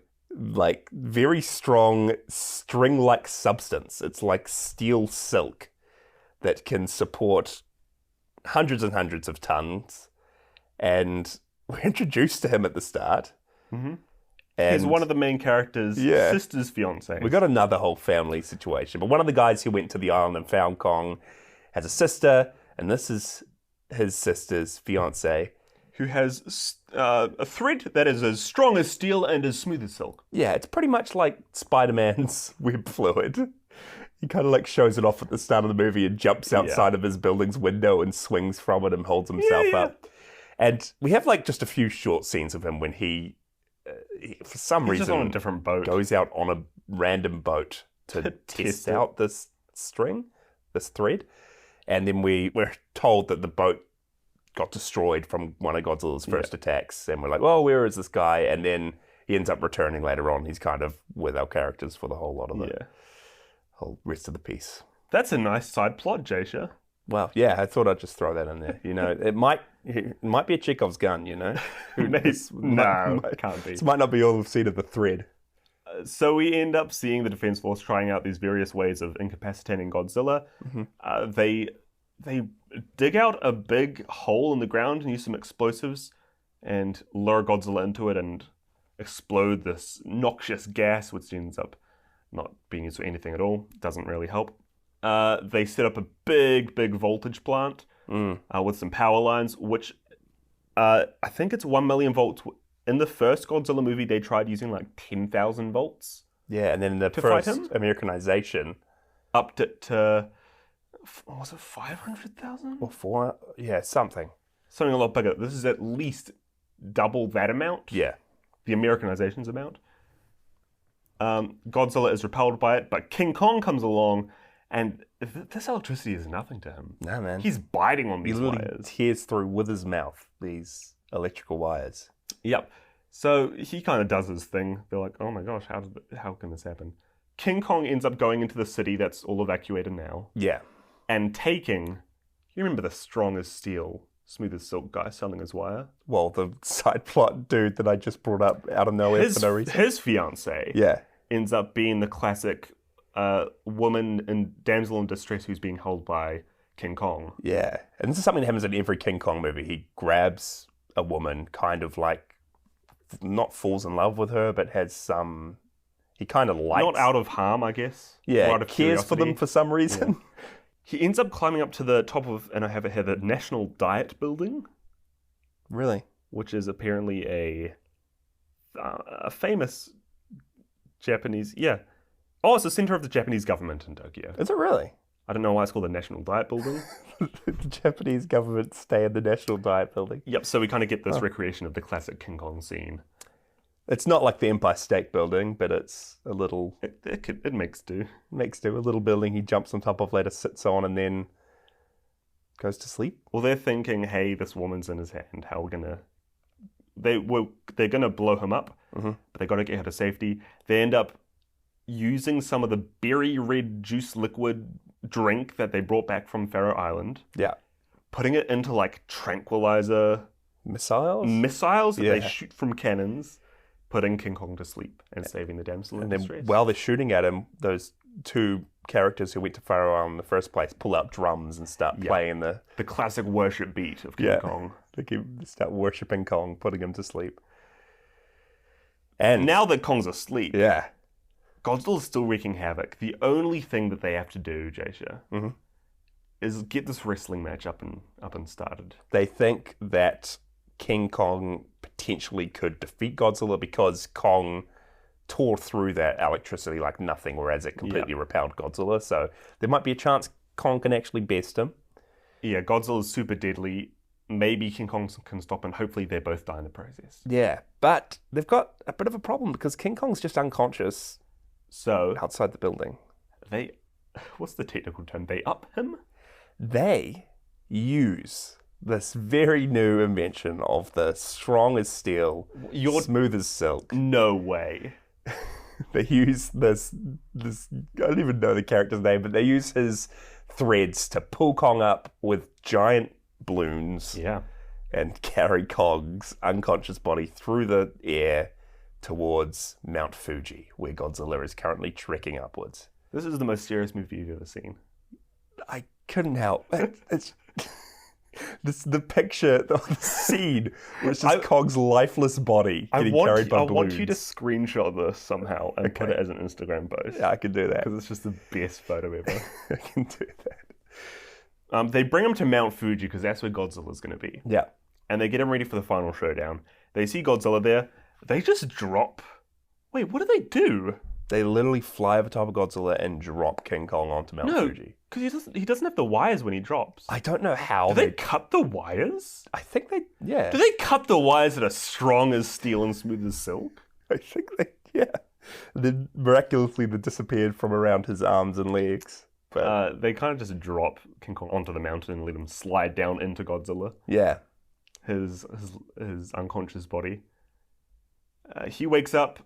[SPEAKER 1] string-like substance. It's like steel silk that can support hundreds and hundreds of tons. And we're introduced to him at the start.
[SPEAKER 2] Mm-hmm.
[SPEAKER 1] And
[SPEAKER 2] he's one of the main characters' sister's fiance.
[SPEAKER 1] We got another whole family situation. But one of the guys who went to the island and found Kong has a sister, and this is his sister's fiance.
[SPEAKER 2] Who has a thread that is as strong as steel and as smooth as silk.
[SPEAKER 1] Yeah, it's pretty much like Spider-Man's web fluid. He kind of like shows it off at the start of the movie and jumps outside of his building's window and swings from it and holds himself up. And we have like just a few short scenes of him when he for some reason,
[SPEAKER 2] just on a different boat.
[SPEAKER 1] Goes out on a random boat to test out this thread. And then we're told that the boat got destroyed from one of Godzilla's first attacks. And we're like, well, where is this guy? And then he ends up returning later on. He's kind of with our characters for the whole lot of the whole rest of the piece.
[SPEAKER 2] That's a nice side plot, Jasha.
[SPEAKER 1] Well, yeah, I thought I'd just throw that in there. You know, it might be a Chekhov's gun, you know?
[SPEAKER 2] No, it can't be.
[SPEAKER 1] This might not be all we've seen of the thread.
[SPEAKER 2] So we end up seeing the Defense Force trying out these various ways of incapacitating Godzilla. Mm-hmm. They dig out a big hole in the ground and use some explosives and lure Godzilla into it and explode this noxious gas, which ends up not being used for anything at all. Doesn't really help. They set up a big voltage plant with some power lines, which I think it's 1 million volts. In the first Godzilla movie, they tried using like 10,000 volts.
[SPEAKER 1] Yeah, and then in the first Americanization,
[SPEAKER 2] upped it to, was it 500,000?
[SPEAKER 1] Or 4, something.
[SPEAKER 2] Something a lot bigger. This is at least double that amount.
[SPEAKER 1] Yeah.
[SPEAKER 2] The Americanization's amount. Godzilla is repelled by it, but King Kong comes along, and this electricity is nothing to him.
[SPEAKER 1] No, man.
[SPEAKER 2] He's biting on these wires.
[SPEAKER 1] He tears through with his mouth these electrical wires.
[SPEAKER 2] Yep. So he kind of does his thing. They're like, oh my gosh, how can this happen? King Kong ends up going into the city that's all evacuated now.
[SPEAKER 1] Yeah.
[SPEAKER 2] And taking, you remember the strong as steel, smooth as silk guy selling his wire?
[SPEAKER 1] Well, the side plot dude that I just brought up out of nowhere for no reason.
[SPEAKER 2] His fiancée ends up being the classic woman and damsel in distress who's being held by King Kong.
[SPEAKER 1] Yeah. And this is something that happens in every King Kong movie. He grabs a woman, kind of like, not falls in love with her, but has some, he kind of likes.
[SPEAKER 2] Not out of harm, I guess.
[SPEAKER 1] Yeah,
[SPEAKER 2] out of
[SPEAKER 1] cares for them for some reason.
[SPEAKER 2] Yeah. He ends up climbing up to the top of, and I have it here, the National Diet Building.
[SPEAKER 1] Really?
[SPEAKER 2] Which is apparently a famous Japanese, Oh, it's the center of the Japanese government in Tokyo.
[SPEAKER 1] Is it really?
[SPEAKER 2] I don't know why it's called the National Diet Building.
[SPEAKER 1] The Japanese government stay in the National Diet Building.
[SPEAKER 2] Yep, so we kind of get this recreation of the classic King Kong scene.
[SPEAKER 1] It's not like the Empire State Building, but it's a little...
[SPEAKER 2] It makes do.
[SPEAKER 1] Makes do. A little building he jumps on top of, later sits on, and then goes to sleep.
[SPEAKER 2] Well, they're thinking, hey, this woman's in his hand. How are we going to... They're going to blow him up, but they got to get her to safety. They end up using some of the berry red juice liquid drink that they brought back from Faroe Island.
[SPEAKER 1] Yeah.
[SPEAKER 2] Putting it into like tranquilizer missiles that they shoot from cannons, putting King Kong to sleep and saving the damsel in distress.
[SPEAKER 1] Then while they're shooting at him, those two characters who went to Pharaoh Island in the first place pull out drums and start playing the
[SPEAKER 2] classic worship beat of King Kong.
[SPEAKER 1] They start worshipping Kong, putting him to sleep. And
[SPEAKER 2] now that Kong's asleep,
[SPEAKER 1] yeah,
[SPEAKER 2] Godzilla's still wreaking havoc. The only thing that they have to do, Jasha, is get this wrestling match up and started.
[SPEAKER 1] They think that King Kong potentially could defeat Godzilla because Kong tore through that electricity like nothing, whereas it completely repelled Godzilla. So there might be a chance Kong can actually best him.
[SPEAKER 2] Yeah, Godzilla's super deadly. Maybe King Kong can stop, and hopefully they both die in the process.
[SPEAKER 1] Yeah, but they've got a bit of a problem because King Kong's just unconscious.
[SPEAKER 2] So
[SPEAKER 1] outside the building,
[SPEAKER 2] what's the technical term? They up him?
[SPEAKER 1] They use this very new invention of the strong as steel, smooth as silk.
[SPEAKER 2] No way.
[SPEAKER 1] They use this, I don't even know the character's name, but they use his threads to pull Kong up with giant balloons and carry Kong's unconscious body through the air towards Mount Fuji, where Godzilla is currently trekking upwards.
[SPEAKER 2] This is the most serious movie you've ever seen.
[SPEAKER 1] I couldn't help. It's the picture, the scene, where it's just Kong's lifeless body getting carried by balloons.
[SPEAKER 2] I want you to screenshot this somehow and put it as an Instagram post.
[SPEAKER 1] Yeah, I can do that.
[SPEAKER 2] Because it's just the best photo ever.
[SPEAKER 1] I can do that.
[SPEAKER 2] They bring him to Mount Fuji because that's where Godzilla's going to be.
[SPEAKER 1] Yeah.
[SPEAKER 2] And they get him ready for the final showdown. They see Godzilla there. They just drop. Wait, what do they do?
[SPEAKER 1] They literally fly over top of Godzilla and drop King Kong onto Mount Fuji.
[SPEAKER 2] Because he doesn't have the wires when he drops.
[SPEAKER 1] I don't know how.
[SPEAKER 2] Do they cut the wires?
[SPEAKER 1] I think they, yeah.
[SPEAKER 2] Do they cut the wires that are strong as steel and smooth as silk?
[SPEAKER 1] I think they, yeah. Then miraculously they disappeared from around his arms and legs. But
[SPEAKER 2] they kind of just drop King Kong onto the mountain and let him slide down into Godzilla.
[SPEAKER 1] Yeah.
[SPEAKER 2] His unconscious body. He wakes up.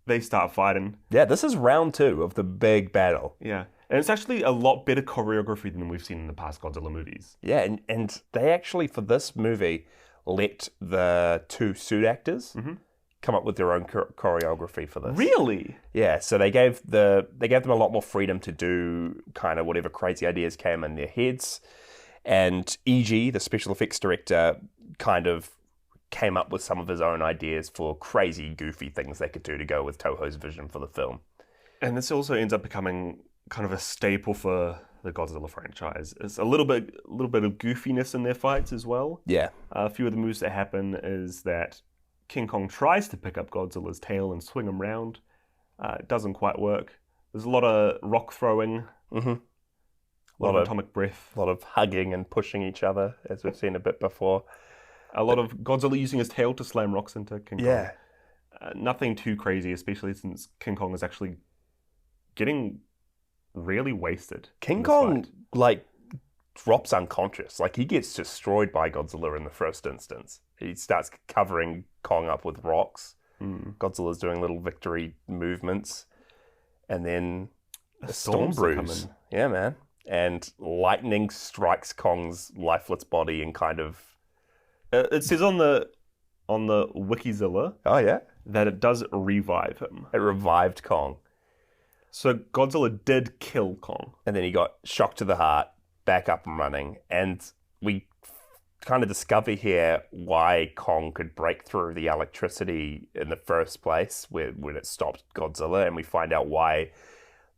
[SPEAKER 2] They start fighting.
[SPEAKER 1] Yeah, this is round 2 of the big battle.
[SPEAKER 2] Yeah. And it's actually a lot better choreography than we've seen in the past Godzilla movies.
[SPEAKER 1] Yeah, and they actually, for this movie, let the 2 suit actors come up with their own choreography for this.
[SPEAKER 2] Really?
[SPEAKER 1] Yeah, so they gave them a lot more freedom to do kind of whatever crazy ideas came in their heads. And E.G., the special effects director, kind of came up with some of his own ideas for crazy, goofy things they could do to go with Toho's vision for the film.
[SPEAKER 2] And this also ends up becoming kind of a staple for the Godzilla franchise. It's a little bit of goofiness in their fights as well.
[SPEAKER 1] Yeah.
[SPEAKER 2] A few of the moves that happen is that King Kong tries to pick up Godzilla's tail and swing him round. It doesn't quite work. There's a lot of rock throwing.
[SPEAKER 1] Mm-hmm.
[SPEAKER 2] A lot of atomic breath.
[SPEAKER 1] A lot of hugging and pushing each other, as we've seen a bit before.
[SPEAKER 2] A lot of Godzilla using his tail to slam rocks into King Kong.
[SPEAKER 1] Yeah.
[SPEAKER 2] Nothing too crazy, especially since King Kong is actually getting really wasted.
[SPEAKER 1] King Kong, drops unconscious. He gets destroyed by Godzilla in the first instance. He starts covering Kong up with rocks. Godzilla's doing little victory movements. And then a storm brews. Yeah, man. And lightning strikes Kong's lifeless body and kind of...
[SPEAKER 2] It says on the Wikizilla that it does revive him.
[SPEAKER 1] It revived Kong.
[SPEAKER 2] So Godzilla did kill Kong.
[SPEAKER 1] And then he got shocked to the heart, back up and running. And we kind of discover here why Kong could break through the electricity in the first place when it stopped Godzilla. And we find out why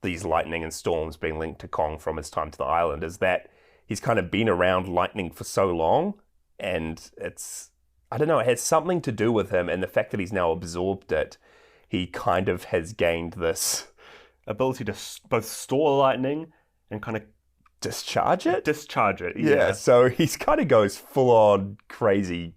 [SPEAKER 1] these lightning and storms being linked to Kong from his time to the island is that he's kind of been around lightning for so long. And it's, I don't know, it has something to do with him and the fact that he's now absorbed it. He kind of has gained this
[SPEAKER 2] ability to both store lightning and kind of
[SPEAKER 1] discharge it.
[SPEAKER 2] Yeah,
[SPEAKER 1] so he's kind of goes full on crazy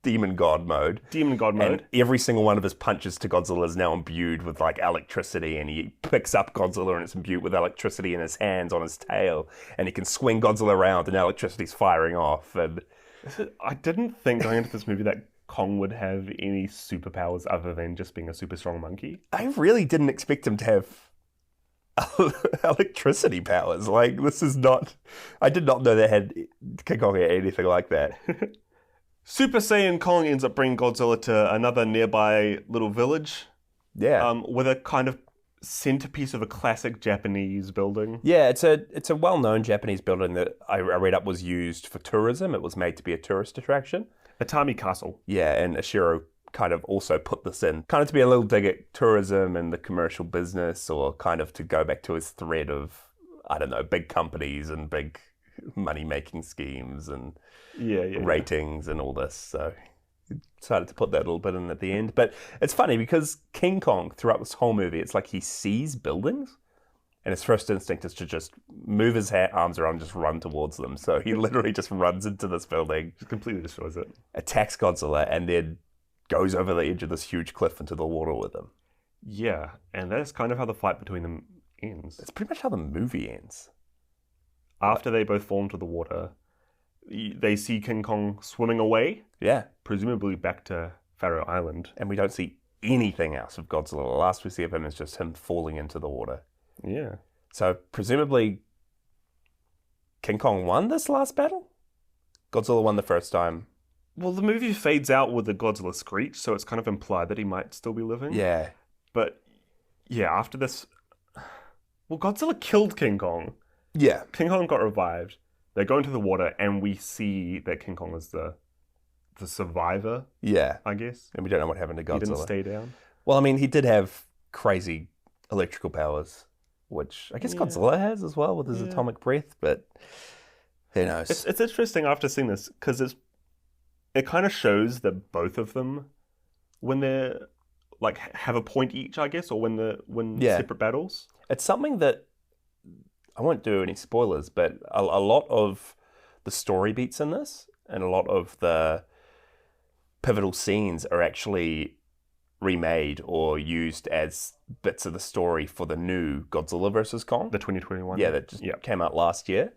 [SPEAKER 1] demon god mode. And every single one of his punches to Godzilla is now imbued with electricity, and he picks up Godzilla and it's imbued with electricity in his hands, on his tail, and he can swing Godzilla around and electricity's firing off. And
[SPEAKER 2] I didn't think going into this movie that Kong would have any superpowers other than just being a super strong monkey.
[SPEAKER 1] I really didn't expect him to have electricity powers. This is not... I did not know King Kong had anything like that.
[SPEAKER 2] Super Saiyan Kong ends up bringing Godzilla to another nearby little village.
[SPEAKER 1] Yeah.
[SPEAKER 2] With a kind of centerpiece of a classic Japanese building.
[SPEAKER 1] Yeah, it's a well-known Japanese building that I read up was used for tourism. It was made to be a tourist attraction.
[SPEAKER 2] Atami Castle.
[SPEAKER 1] Yeah, and Ashiro kind of also put this in, kind of to be a little dig at tourism and the commercial business, or kind of to go back to his thread of, I don't know, big companies and big money-making schemes and ratings and all this. So he decided to put that a little bit in at the end. But it's funny because King Kong, throughout this whole movie, it's like he sees buildings and his first instinct is to just move his arms around and just run towards them. So he literally just runs into this building.
[SPEAKER 2] Just completely destroys it.
[SPEAKER 1] Attacks Godzilla and then goes over the edge of this huge cliff into the water with him.
[SPEAKER 2] Yeah, and that's kind of how the fight between them ends.
[SPEAKER 1] It's pretty much how the movie ends.
[SPEAKER 2] After they both fall into the water, they see King Kong swimming away.
[SPEAKER 1] Yeah.
[SPEAKER 2] Presumably back to Faroe Island.
[SPEAKER 1] And we don't see anything else of Godzilla. The last we see of him is just him falling into the water.
[SPEAKER 2] Yeah.
[SPEAKER 1] So presumably King Kong won this last battle? Godzilla won the first time.
[SPEAKER 2] Well, the movie fades out with the Godzilla screech, so it's kind of implied that he might still be living.
[SPEAKER 1] Yeah.
[SPEAKER 2] But, yeah, after this... Well, Godzilla killed King Kong.
[SPEAKER 1] Yeah.
[SPEAKER 2] King Kong got revived. They go into the water, and we see that King Kong is the survivor,
[SPEAKER 1] Yeah.
[SPEAKER 2] I guess.
[SPEAKER 1] And we don't know what happened to Godzilla.
[SPEAKER 2] He didn't stay down.
[SPEAKER 1] Well, I mean, he did have crazy electrical powers, which I guess Godzilla has as well with his atomic breath, but who knows?
[SPEAKER 2] It's interesting after seeing this, because it kind of shows that both of them, when they're, like, have a point each, I guess, or when separate battles.
[SPEAKER 1] It's something that, I won't do any spoilers, but a lot of the story beats in this and a lot of the pivotal scenes are actually remade or used as bits of the story for the new Godzilla vs. Kong.
[SPEAKER 2] The 2021.
[SPEAKER 1] Yeah, that just came out last year.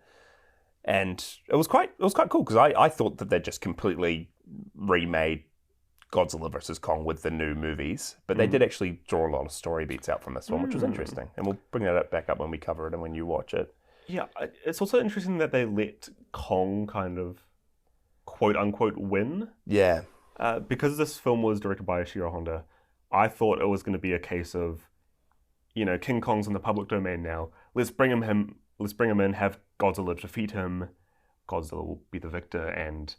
[SPEAKER 1] And it was quite cool because I thought that they just completely remade Godzilla vs. Kong with the new movies, but they did actually draw a lot of story beats out from this one, which was interesting. And we'll bring that back up when we cover it and when you watch it.
[SPEAKER 2] Yeah, it's also interesting that they let Kong kind of quote-unquote win.
[SPEAKER 1] Yeah.
[SPEAKER 2] Because this film was directed by Ishiro Honda, I thought it was going to be a case of, King Kong's in the public domain now. Let's bring him in, have Godzilla defeat him. Godzilla will be the victor, and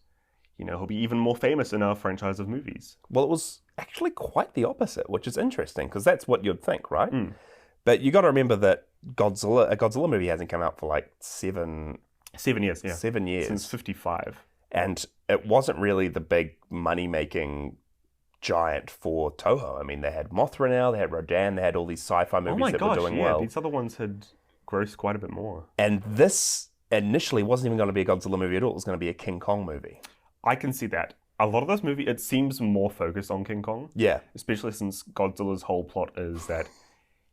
[SPEAKER 2] he'll be even more famous in our franchise of movies.
[SPEAKER 1] Well, it was actually quite the opposite, which is interesting because that's what you'd think, right? But you got to remember that a Godzilla movie hasn't come out for like 7
[SPEAKER 2] years. Yeah,
[SPEAKER 1] 7 years
[SPEAKER 2] since 1955.
[SPEAKER 1] And it wasn't really the big money-making giant for Toho. I mean, they had Mothra now, they had Rodan, they had all these sci-fi movies were doing well.
[SPEAKER 2] These other ones had grossed quite a bit more.
[SPEAKER 1] And this initially wasn't even going to be a Godzilla movie at all. It was going to be a King Kong movie.
[SPEAKER 2] I can see that. A lot of this movie, it seems more focused on King Kong.
[SPEAKER 1] Yeah.
[SPEAKER 2] Especially since Godzilla's whole plot is that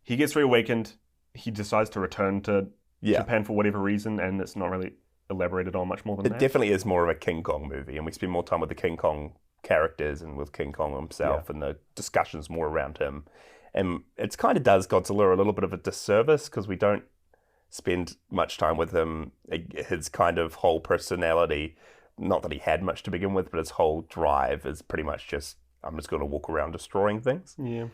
[SPEAKER 2] he gets reawakened, he decides to return to Japan for whatever reason, and it's not really elaborated on much more than that.
[SPEAKER 1] It definitely is more of a King Kong movie, and we spend more time with the King Kong characters and with King Kong himself, and the discussions more around him. And it kind of does Godzilla a little bit of a disservice because we don't spend much time with him. His kind of whole personality, not that he had much to begin with, but his whole drive is pretty much just, I'm just going to walk around destroying things.
[SPEAKER 2] Yeah.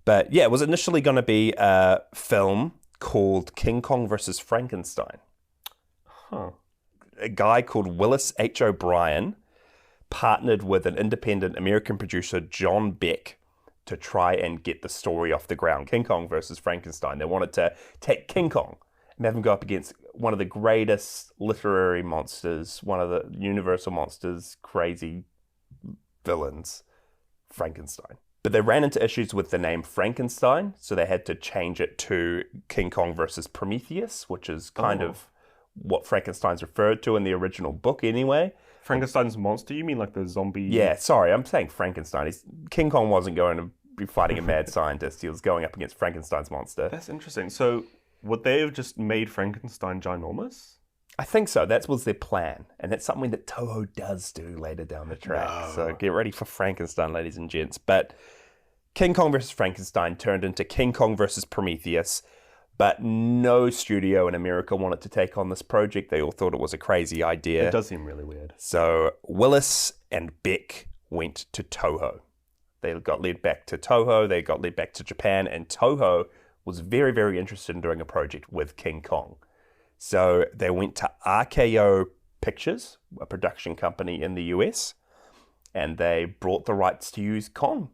[SPEAKER 1] But yeah, it was initially going to be a film called King Kong vs. Frankenstein.
[SPEAKER 2] Huh.
[SPEAKER 1] A guy called Willis H. O'Brien partnered with an independent American producer, John Beck, to try and get the story off the ground. King Kong versus Frankenstein. They wanted to take King Kong and have him go up against one of the greatest literary monsters, one of the universal monsters, crazy villains, Frankenstein. But they ran into issues with the name Frankenstein, so they had to change it to King Kong versus Prometheus, which is kind of what Frankenstein's referred to in the original book anyway.
[SPEAKER 2] Frankenstein's monster? You mean like the zombie?
[SPEAKER 1] Yeah, sorry, I'm saying Frankenstein. King Kong wasn't going to be fighting a mad scientist. He was going up against Frankenstein's monster.
[SPEAKER 2] That's interesting. So would they have just made Frankenstein ginormous?
[SPEAKER 1] I think so. That was their plan. And that's something that Toho does do later down the track. No. So get ready for Frankenstein, ladies and gents. But King Kong versus Frankenstein turned into King Kong versus Prometheus. But no studio in America wanted to take on this project. They all thought it was a crazy idea.
[SPEAKER 2] It does seem really weird.
[SPEAKER 1] So Willis and Beck went to Toho. They got led back to Toho. They got led back to Japan. And Toho was very, very interested in doing a project with King Kong. So they went to RKO Pictures, a production company in the US, and they brought the rights to use Kong.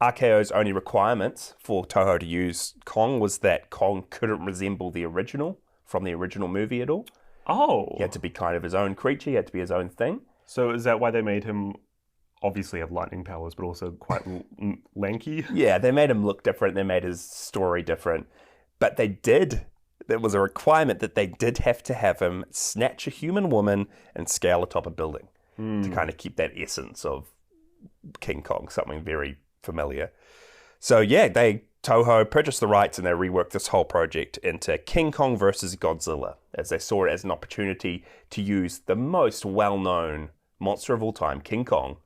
[SPEAKER 1] RKO's only requirements for Toho to use Kong was that Kong couldn't resemble the original from the original movie at all.
[SPEAKER 2] Oh.
[SPEAKER 1] He had to be kind of his own creature, he had to be his own thing.
[SPEAKER 2] So is that why they made him obviously have lightning powers, but also quite lanky?
[SPEAKER 1] Yeah, they made him look different, they made his story different. But there was a requirement that they did have to have him snatch a human woman and scale atop a building to kind of keep that essence of King Kong, something very familiar. So yeah, Toho purchased the rights and they reworked this whole project into King Kong versus Godzilla, as they saw it as an opportunity to use the most well-known monster of all time, King Kong,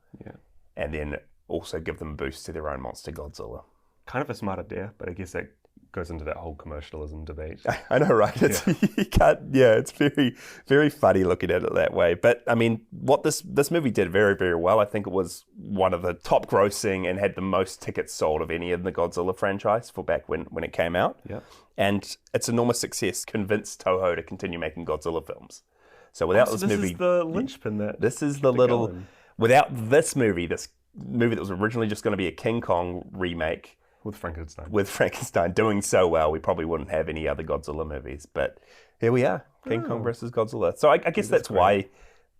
[SPEAKER 1] and then also give them a boost to their own monster, Godzilla.
[SPEAKER 2] Kind of a smart idea, but I guess that goes into that whole commercialism debate.
[SPEAKER 1] I know, right? It's it's very, very funny looking at it that way. But I mean, what this movie did very, very well. I think it was one of the top grossing and had the most tickets sold of any of the Godzilla franchise for back when it came out.
[SPEAKER 2] Yeah.
[SPEAKER 1] And its enormous success convinced Toho to continue making Godzilla films. So without this movie,
[SPEAKER 2] this is the linchpin that
[SPEAKER 1] this is the little going. Without this movie that was originally just going to be a King Kong remake.
[SPEAKER 2] With
[SPEAKER 1] Frankenstein doing so well, we probably wouldn't have any other Godzilla movies. But here we are, King Kong versus Godzilla. So I guess that's why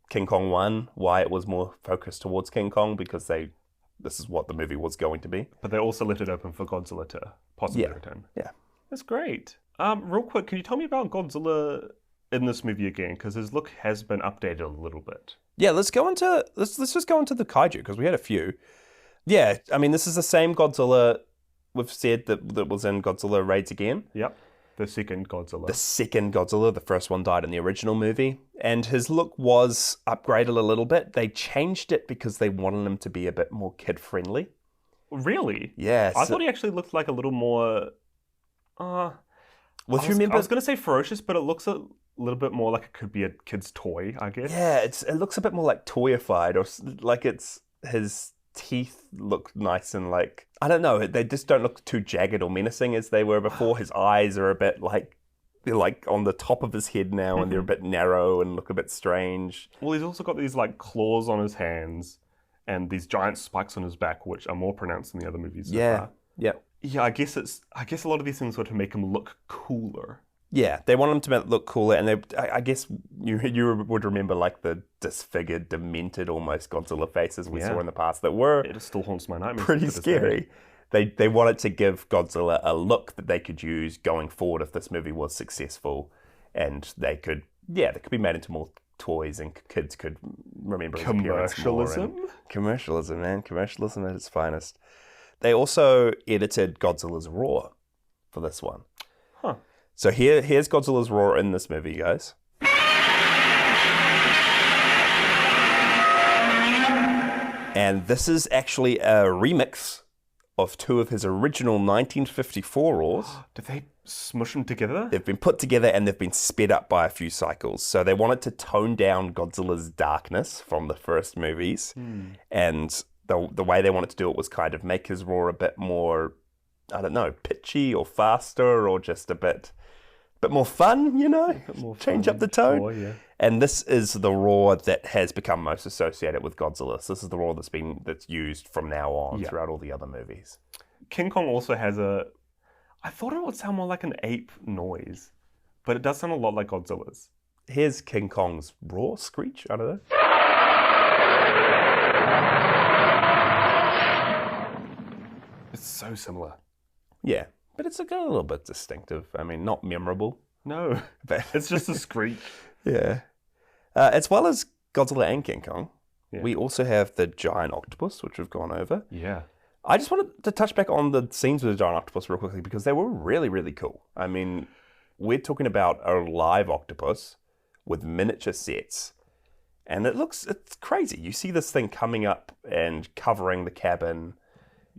[SPEAKER 1] King Kong won, why it was more focused towards King Kong, because this is what the movie was going to be.
[SPEAKER 2] But they also left it open for Godzilla to possibly return.
[SPEAKER 1] Yeah.
[SPEAKER 2] That's great. Real quick, can you tell me about Godzilla in this movie again? Because his look has been updated a little bit.
[SPEAKER 1] Yeah, let's just go into the kaiju, because we had a few. Yeah, I mean, this is the same Godzilla we've said that was in Godzilla Raids Again.
[SPEAKER 2] Yep. The second Godzilla.
[SPEAKER 1] The first one died in the original movie. And his look was upgraded a little bit. They changed it because they wanted him to be a bit more kid-friendly.
[SPEAKER 2] Really?
[SPEAKER 1] Yeah.
[SPEAKER 2] I thought he actually looked like a little more... I was going to say ferocious, but it looks a little bit more like it could be a kid's toy, I guess.
[SPEAKER 1] Yeah, it looks a bit more like toyified, or like his teeth look nice and like, I don't know, they just don't look too jagged or menacing as they were before. His eyes are a bit like, they're like on the top of his head now, and they're a bit narrow and look a bit strange.
[SPEAKER 2] Well, he's also got these like claws on his hands and these giant spikes on his back, which are more pronounced than the other movies so far.
[SPEAKER 1] Yeah.
[SPEAKER 2] Yeah, I guess a lot of these things were to make him look cooler.
[SPEAKER 1] Yeah, they want him to look cooler, and I guess you would remember like the disfigured, demented almost Godzilla faces we saw in the past that were
[SPEAKER 2] it still haunts my nightmares.
[SPEAKER 1] Pretty scary. They wanted to give Godzilla a look that they could use going forward if this movie was successful, and they could be made into more toys, and kids could remember his appearance more. Commercialism, man, commercialism at its finest. They also edited Godzilla's roar for this one.
[SPEAKER 2] Huh.
[SPEAKER 1] So here's Godzilla's roar in this movie, guys. And this is actually a remix of two of his original 1954 roars.
[SPEAKER 2] Did they smush them together?
[SPEAKER 1] They've been put together and they've been sped up by a few cycles. So they wanted to tone down Godzilla's darkness from the first movies. And the way they wanted to do it was kind of make his roar a bit more, I don't know, pitchy or faster, or just a bit more fun, you know? Change up the tone.
[SPEAKER 2] Roar, yeah.
[SPEAKER 1] And this is the roar that has become most associated with Godzilla. So this is the roar that's used from now on throughout all the other movies.
[SPEAKER 2] King Kong also has I thought it would sound more like an ape noise, but it does sound a lot like Godzilla's.
[SPEAKER 1] Here's King Kong's roar, screech, I don't know.
[SPEAKER 2] It's so similar.
[SPEAKER 1] Yeah, but it's a little bit distinctive. I mean, not memorable.
[SPEAKER 2] No,
[SPEAKER 1] but
[SPEAKER 2] it's just a screech.
[SPEAKER 1] Yeah. As well as Godzilla and King Kong, we also have the giant octopus, which we've gone over.
[SPEAKER 2] Yeah.
[SPEAKER 1] I just wanted to touch back on the scenes with the giant octopus real quickly, because they were really, really cool. I mean, we're talking about a live octopus with miniature sets, and it's crazy. You see this thing coming up and covering the cabin,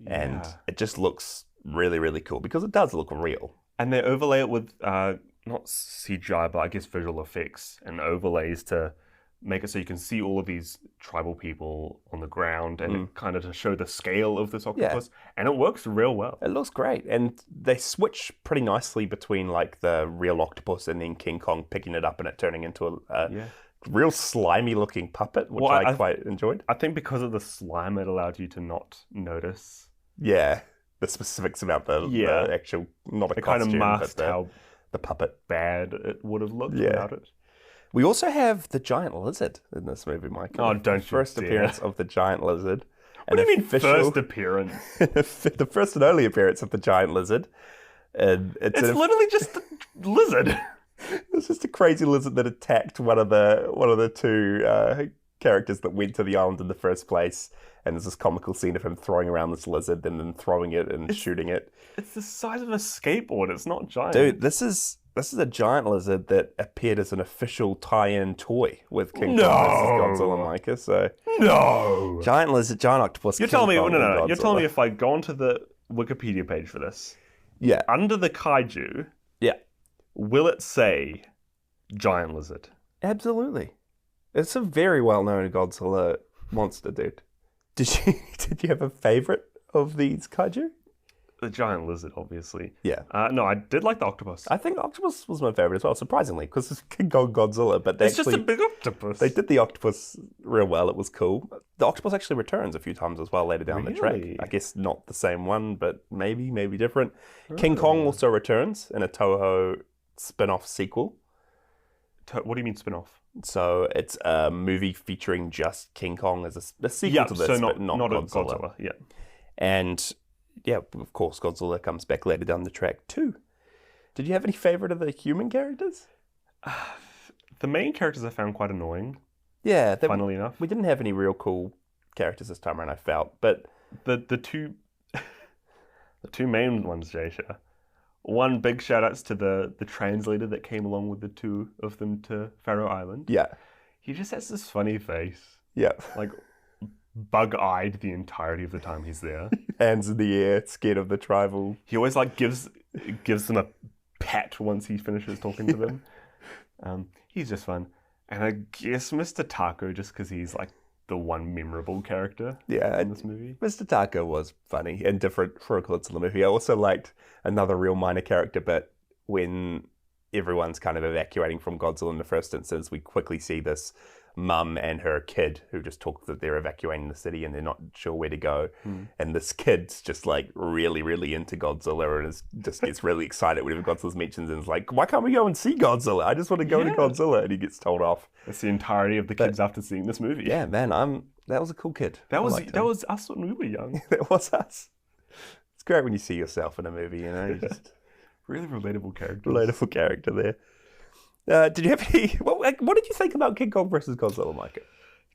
[SPEAKER 1] and it just looks really, really cool, because it does look real.
[SPEAKER 2] And they overlay it with, not CGI, but I guess visual effects and overlays to make it so you can see all of these tribal people on the ground, and it kind of to show the scale of this octopus, and it works real well.
[SPEAKER 1] It looks great, and they switch pretty nicely between like the real octopus and then King Kong picking it up and it turning into a real slimy looking puppet, which I quite enjoyed.
[SPEAKER 2] I think because of the slime, it allowed you to not notice.
[SPEAKER 1] Yeah, the specifics about the actual, not a
[SPEAKER 2] it
[SPEAKER 1] costume,
[SPEAKER 2] kind of masked
[SPEAKER 1] but
[SPEAKER 2] how
[SPEAKER 1] the puppet.
[SPEAKER 2] bad it would have looked without it.
[SPEAKER 1] We also have the giant lizard in this movie, Mike.
[SPEAKER 2] Oh, don't you
[SPEAKER 1] first appearance of the giant lizard.
[SPEAKER 2] What do you mean first appearance?
[SPEAKER 1] The first and only appearance of the giant lizard. And it's
[SPEAKER 2] literally just the lizard.
[SPEAKER 1] It's just a crazy lizard that attacked one of the two characters that went to the island in the first place. And there's this comical scene of him throwing around this lizard and then throwing it and shooting it.
[SPEAKER 2] It's the size of a skateboard. It's not giant.
[SPEAKER 1] Dude, this is a giant lizard that appeared as an official tie-in toy with King Kong versus Godzilla, Micah. So giant lizard, giant octopus.
[SPEAKER 2] You're telling me You're telling me if I go onto the Wikipedia page for this, under the kaiju, will it say giant lizard?
[SPEAKER 1] Absolutely. It's a very well-known Godzilla monster, dude. Did you have a favorite of these kaiju?
[SPEAKER 2] The giant lizard, obviously.
[SPEAKER 1] Yeah.
[SPEAKER 2] No, I did like the octopus.
[SPEAKER 1] I think octopus was my favorite as well, surprisingly, because it's King Kong Godzilla. But
[SPEAKER 2] it's just a big octopus.
[SPEAKER 1] They did the octopus real well. It was cool. The octopus actually returns a few times as well later down the track. I guess not the same one, but maybe different. King Kong also returns in a Toho spin-off sequel.
[SPEAKER 2] What do you mean spin-off?
[SPEAKER 1] So it's a movie featuring just King Kong as a sequel to this,
[SPEAKER 2] so
[SPEAKER 1] but not Godzilla.
[SPEAKER 2] Godzilla. Yeah.
[SPEAKER 1] And yeah, of course, Godzilla comes back later down the track too. Did you have any favorite of the human characters?
[SPEAKER 2] The main characters I found quite annoying.
[SPEAKER 1] Yeah,
[SPEAKER 2] funnily enough,
[SPEAKER 1] we didn't have any real cool characters this time around. I felt, but
[SPEAKER 2] the two main ones, Jaysha. One, big shout outs to the translator that came along with the two of them to Faroe Island.
[SPEAKER 1] Yeah.
[SPEAKER 2] He just has this funny face.
[SPEAKER 1] Yeah.
[SPEAKER 2] Like bug-eyed the entirety of the time he's there.
[SPEAKER 1] Hands in the air, scared of the tribal.
[SPEAKER 2] He always like gives them a pat once he finishes talking to them. He's just fun. And I guess Mr. Taco, just because he's like the one memorable character in this movie.
[SPEAKER 1] Mr. Taco was funny and different for a Godzilla movie. I also liked another real minor character bit when everyone's kind of evacuating from Godzilla in the first instance. We quickly see this mum and her kid who just talk that they're evacuating the city and they're not sure where to go. And this kid's just like really, really into Godzilla and just gets really excited whenever Godzilla's mentioned and is like, why can't we go and see Godzilla? I just want to go to Godzilla. And he gets told off.
[SPEAKER 2] That's the entirety of the kids after seeing this movie.
[SPEAKER 1] Yeah, man, that was a cool kid.
[SPEAKER 2] That was us when we were young.
[SPEAKER 1] That was us. It's great when you see yourself in a movie, you know. Just
[SPEAKER 2] really relatable character.
[SPEAKER 1] Relatable character there. Did you have any? What did you think about King Kong versus Godzilla, Micah?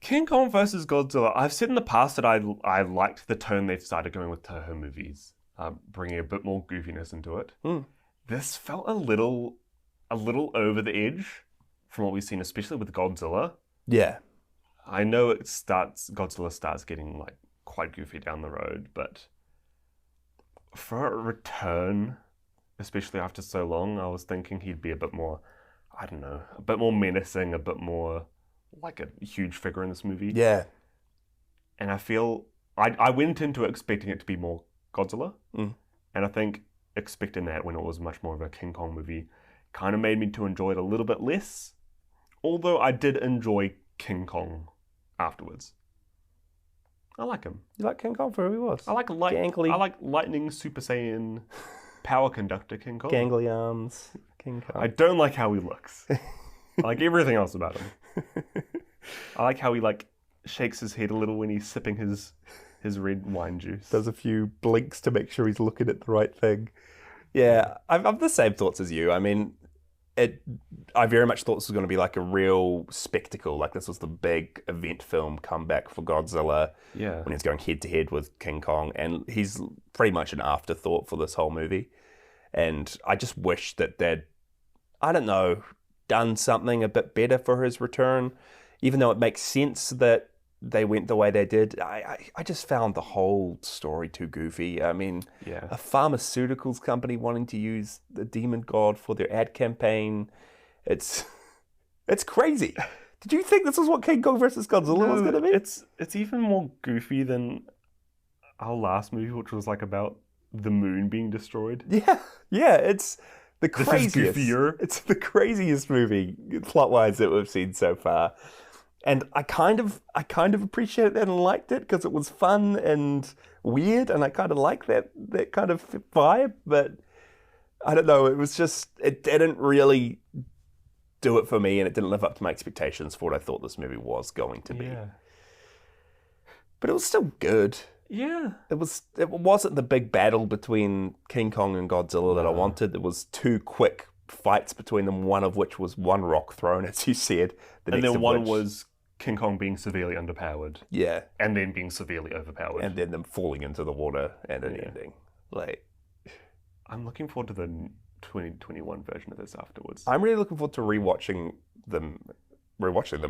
[SPEAKER 2] King Kong versus Godzilla. I've said in the past that I liked the tone they've started going with Toho movies, bringing a bit more goofiness into it. This felt a little over the edge from what we've seen, especially with Godzilla.
[SPEAKER 1] Yeah,
[SPEAKER 2] I know Godzilla starts getting like quite goofy down the road, but for a return, especially after so long, I was thinking he'd be a bit more, I don't know, a bit more menacing, a bit more like a huge figure in this movie.
[SPEAKER 1] Yeah.
[SPEAKER 2] And I feel, I went into it expecting it to be more Godzilla. And I think expecting that when it was much more of a King Kong movie kind of made me to enjoy it a little bit less. Although I did enjoy King Kong afterwards. I like him.
[SPEAKER 1] You like King Kong for who he was?
[SPEAKER 2] I like Lightning Super Saiyan Power Conductor King Kong.
[SPEAKER 1] Gangly arms King Kong.
[SPEAKER 2] I don't like how he looks. I like everything else about him. I like how he like shakes his head a little when he's sipping his red wine juice.
[SPEAKER 1] Does a few blinks to make sure he's looking at the right thing. Yeah, I've the same thoughts as you. I mean, I very much thought this was going to be like a real spectacle. Like this was the big event film comeback for Godzilla.
[SPEAKER 2] Yeah.
[SPEAKER 1] When he's going head to head with King Kong, and he's pretty much an afterthought for this whole movie. And I just wish that they'd, I don't know, done something a bit better for his return. Even though it makes sense that they went the way they did, I just found the whole story too goofy. I mean, a pharmaceuticals company wanting to use the demon god for their ad campaign, it's crazy. Did you think this was what King Kong versus Godzilla was going to be?
[SPEAKER 2] It's even more goofy than our last movie, which was like about the moon being destroyed.
[SPEAKER 1] Yeah, it's the craziest.
[SPEAKER 2] This is goofier.
[SPEAKER 1] It's the craziest movie plot-wise that we've seen so far, and I kind of appreciated that and liked it because it was fun and weird, and I kind of like that kind of vibe. But I don't know, it didn't really do it for me, and it didn't live up to my expectations for what I thought this movie was going to be.
[SPEAKER 2] Yeah.
[SPEAKER 1] But it was still good.
[SPEAKER 2] Yeah.
[SPEAKER 1] It wasn't the big battle between King Kong and Godzilla that I wanted. There was two quick fights between them, one of which was one rock thrown, as you said.
[SPEAKER 2] And then one was King Kong being severely underpowered.
[SPEAKER 1] Yeah.
[SPEAKER 2] And then being severely overpowered.
[SPEAKER 1] And then them falling into the water and an ending.
[SPEAKER 2] I'm looking forward to the 2021 version of this afterwards.
[SPEAKER 1] I'm really looking forward to rewatching them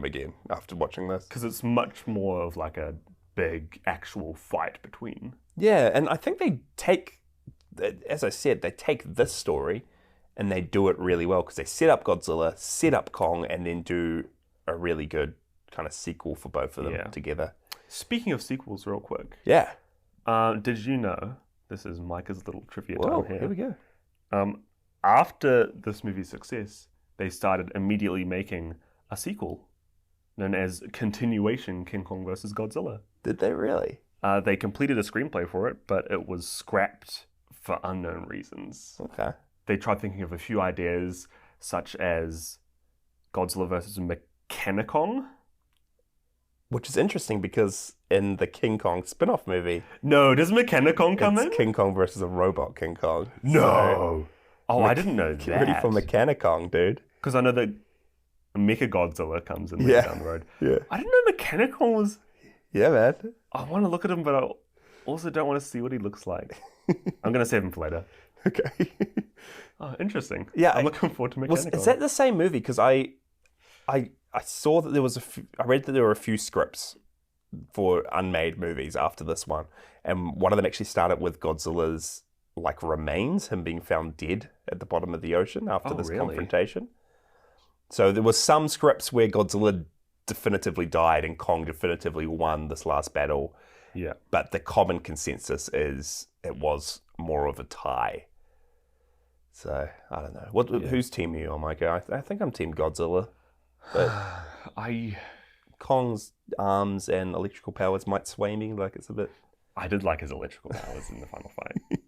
[SPEAKER 1] again after watching this.
[SPEAKER 2] Because it's much more of like a big actual fight between.
[SPEAKER 1] Yeah, and I think they take, as I said, they take this story and they do it really well because they set up Godzilla, set up Kong, and then do a really good kind of sequel for both of them together.
[SPEAKER 2] Speaking of sequels, real quick.
[SPEAKER 1] Yeah.
[SPEAKER 2] Did you know, this is Micah's little trivia
[SPEAKER 1] Whoa,
[SPEAKER 2] time
[SPEAKER 1] here we go.
[SPEAKER 2] After this movie's success, they started immediately making a sequel known as Continuation King Kong vs. Godzilla.
[SPEAKER 1] Did they really?
[SPEAKER 2] They completed a screenplay for it, but it was scrapped for unknown reasons.
[SPEAKER 1] Okay.
[SPEAKER 2] They tried thinking of a few ideas, such as Godzilla vs. Mechanicong.
[SPEAKER 1] Which is interesting because in the King Kong spin-off movie...
[SPEAKER 2] No, does Mechanicong come in?
[SPEAKER 1] It's King Kong versus a robot King Kong.
[SPEAKER 2] No! I didn't know that.
[SPEAKER 1] Get ready for Mechanicong, dude.
[SPEAKER 2] Because I know that Mechagodzilla comes in later down the road.
[SPEAKER 1] Yeah.
[SPEAKER 2] I didn't know Mechanicong was...
[SPEAKER 1] Yeah, man.
[SPEAKER 2] I want to look at him, but I also don't want to see what he looks like. I'm going to save him for later.
[SPEAKER 1] Okay.
[SPEAKER 2] Oh, interesting.
[SPEAKER 1] Yeah,
[SPEAKER 2] I'm looking forward to Mechanicong.
[SPEAKER 1] Is that the same movie? Because I saw that there was I read that there were a few scripts for unmade movies after this one, and one of them actually started with Godzilla's remains, him being found dead at the bottom of the ocean after this confrontation. So there was some scripts where Godzilla definitively died and Kong definitively won this last battle.
[SPEAKER 2] Yeah.
[SPEAKER 1] But the common consensus is it was more of a tie. So, I don't know. Whose team are you on, Micah? I think I'm Team Godzilla. But Kong's arms and electrical powers might sway me. It's a bit...
[SPEAKER 2] I did like his electrical powers in the final fight.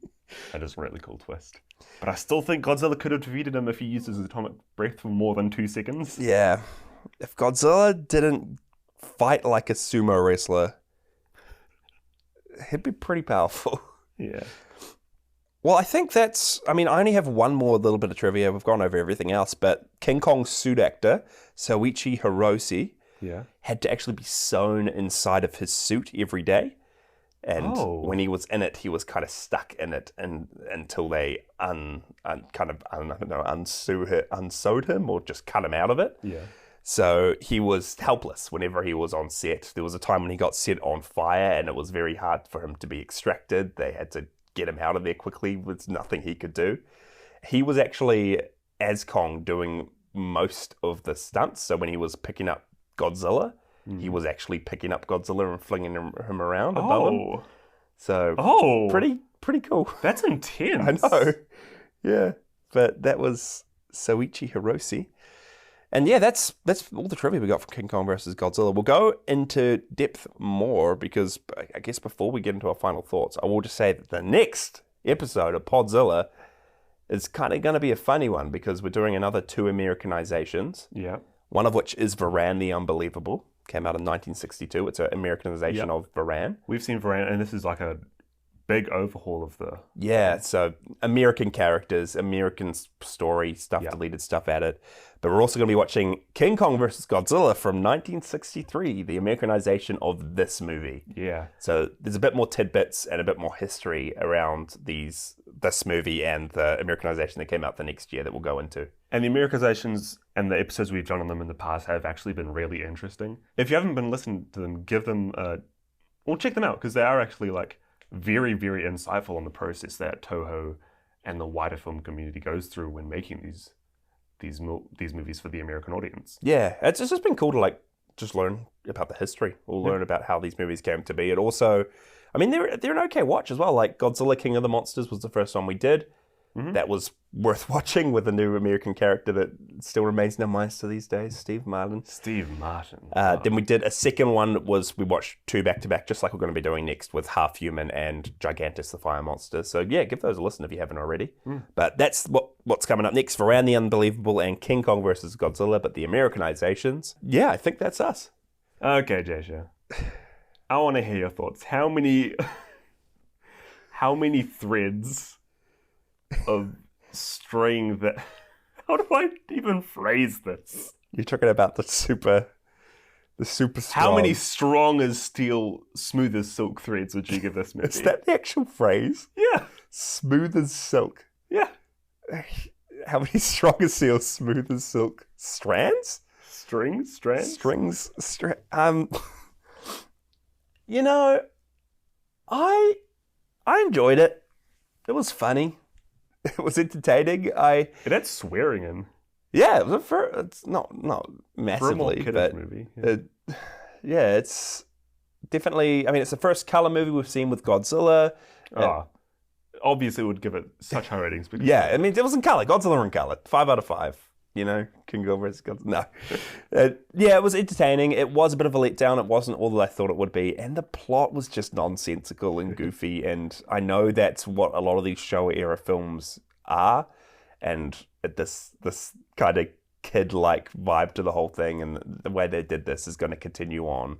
[SPEAKER 2] That is a really cool twist. But I still think Godzilla could have defeated him if he used his atomic breath for more than 2 seconds.
[SPEAKER 1] Yeah. If Godzilla didn't fight like a sumo wrestler, he'd be pretty powerful.
[SPEAKER 2] Yeah.
[SPEAKER 1] Well, I think I only have one more little bit of trivia. We've gone over everything else, but King Kong's suit actor, Soichi Hirose, had to actually be sewn inside of his suit every day. And when he was in it, he was kind of stuck in it until they unsewed him or just cut him out of it.
[SPEAKER 2] Yeah.
[SPEAKER 1] So he was helpless whenever he was on set. There was a time when he got set on fire and it was very hard for him to be extracted. They had to get him out of there quickly with nothing he could do. He was actually, as Kong, doing most of the stunts. So when he was picking up Godzilla, he was actually picking up Godzilla and flinging him around above him. So pretty cool.
[SPEAKER 2] That's intense.
[SPEAKER 1] I know. Yeah. But that was Soichi Hirose. And yeah, that's all the trivia we got from King Kong versus Godzilla. We'll go into depth more because I guess before we get into our final thoughts, I will just say that the next episode of Podzilla is kind of going to be a funny one because we're doing another 2 Americanizations.
[SPEAKER 2] Yeah. One
[SPEAKER 1] of which is Varan the Unbelievable. Came out in 1962. It's an Americanization of Varan.
[SPEAKER 2] We've seen Varan, and this is like a big overhaul of the...
[SPEAKER 1] Yeah, so American characters, American story, deleted stuff added. But we're also going to be watching King Kong vs. Godzilla from 1963, the Americanization of this movie.
[SPEAKER 2] Yeah.
[SPEAKER 1] So there's a bit more tidbits and a bit more history around this movie and the Americanization that came out the next year that we'll go into.
[SPEAKER 2] And the Americanizations and the episodes we've done on them in the past have actually been really interesting. If you haven't been listening to them, give them check them out because they are actually very, very insightful on the process that Toho and the wider film community goes through when making these these movies for the American audience.
[SPEAKER 1] Yeah, it's just been cool to like just learn about the history or learn about how these movies came to be. It also, I mean, they're an okay watch as well. Like Godzilla King of the Monsters was the first one we did. That was worth watching with a new American character that still remains in our minds to these days, Steve Martin. Then we did a second one that we watched 2 back-to-back, just like we're going to be doing next with Half Human and Gigantus the Fire Monster. So yeah, give those a listen if you haven't already. But that's what's coming up next for Around the Unbelievable and King Kong versus Godzilla, but the Americanizations. Yeah, I think that's us.
[SPEAKER 2] Okay, Jasha. I want to hear your thoughts. How many threads of string that... How do I even phrase this?
[SPEAKER 1] You're talking about the super strong...
[SPEAKER 2] How many strong as steel, smooth as silk threads would you give this movie?
[SPEAKER 1] Is that the actual phrase?
[SPEAKER 2] Yeah.
[SPEAKER 1] Smooth as silk.
[SPEAKER 2] Yeah.
[SPEAKER 1] How many strong as steel, smooth as silk strands?
[SPEAKER 2] Strands?
[SPEAKER 1] You know, I enjoyed it. It was funny. It was entertaining.
[SPEAKER 2] It had swearing in.
[SPEAKER 1] Yeah, it's not massively,
[SPEAKER 2] for a more kiddish
[SPEAKER 1] but
[SPEAKER 2] movie.
[SPEAKER 1] Yeah. It's definitely. I mean, it's the first color movie we've seen with Godzilla.
[SPEAKER 2] Obviously, would give it such high ratings. Because
[SPEAKER 1] yeah, I mean, it was in color. Godzilla in color. 5 out of 5. You know, King Kong versus Godzilla. No. Yeah, it was entertaining. It was a bit of a letdown. It wasn't all that I thought it would be. And the plot was just nonsensical and goofy. And I know that's what a lot of these Showa era films are. And this kind of kid-like vibe to the whole thing. And the way they did this is going to continue on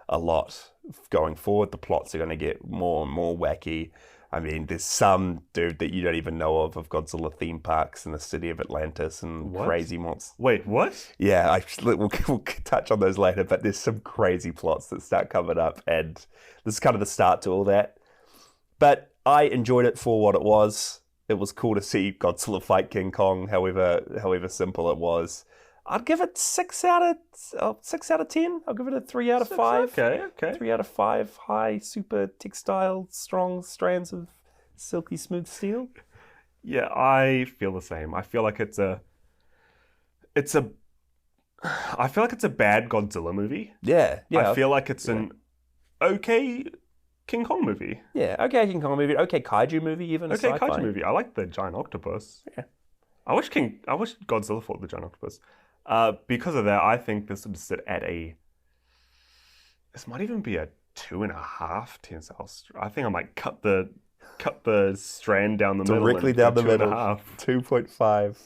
[SPEAKER 1] a lot going forward. The plots are going to get more and more wacky. I mean, there's some dude that you don't even know of Godzilla theme parks in the city of Atlantis and crazy monsters.
[SPEAKER 2] Wait, what?
[SPEAKER 1] Yeah, we'll touch on those later, but there's some crazy plots that start coming up, and this is kind of the start to all that. But I enjoyed it for what it was. It was cool to see Godzilla fight King Kong, however simple it was. I'd give it 6 out of 10. I'll give it a 3 out of 5.
[SPEAKER 2] Okay.
[SPEAKER 1] 3 out of 5. High, super textile, strong strands of silky smooth steel.
[SPEAKER 2] Yeah, I feel the same. I feel like it's a bad Godzilla movie.
[SPEAKER 1] Yeah.
[SPEAKER 2] I feel like it's an okay King Kong movie.
[SPEAKER 1] Yeah, okay King Kong movie. Okay kaiju movie even.
[SPEAKER 2] Okay kaiju movie. I like the giant octopus.
[SPEAKER 1] Yeah.
[SPEAKER 2] I wish Godzilla fought the giant octopus. Because of that, I think this would sit at this might even be a 2.5 tensile. I think I might cut the strand down the middle.
[SPEAKER 1] Directly down the middle. 2.5.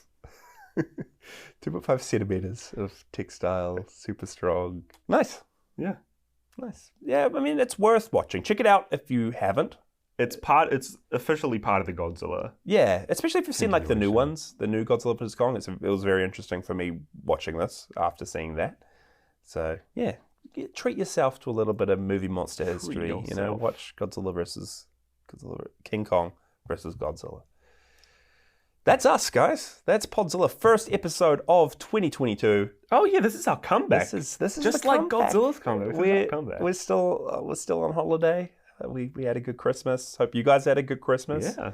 [SPEAKER 1] 2.5 centimeters of textile, super strong. Nice.
[SPEAKER 2] Yeah.
[SPEAKER 1] Nice. Yeah, I mean, it's worth watching. Check it out if you haven't.
[SPEAKER 2] It's officially part of the Godzilla.
[SPEAKER 1] Yeah, especially if you've seen like the new ones, the new Godzilla vs. Kong. It was very interesting for me watching this after seeing that. So yeah, treat yourself to a little bit of movie monster history. You know, watch King Kong versus Godzilla. That's us, guys. That's Podzilla, first episode of 2022.
[SPEAKER 2] Oh yeah, this is our comeback.
[SPEAKER 1] This is
[SPEAKER 2] just
[SPEAKER 1] the
[SPEAKER 2] like
[SPEAKER 1] comeback.
[SPEAKER 2] Godzilla's comeback.
[SPEAKER 1] We're still on holiday. We had a good Christmas. Hope you guys had a good Christmas.
[SPEAKER 2] Yeah.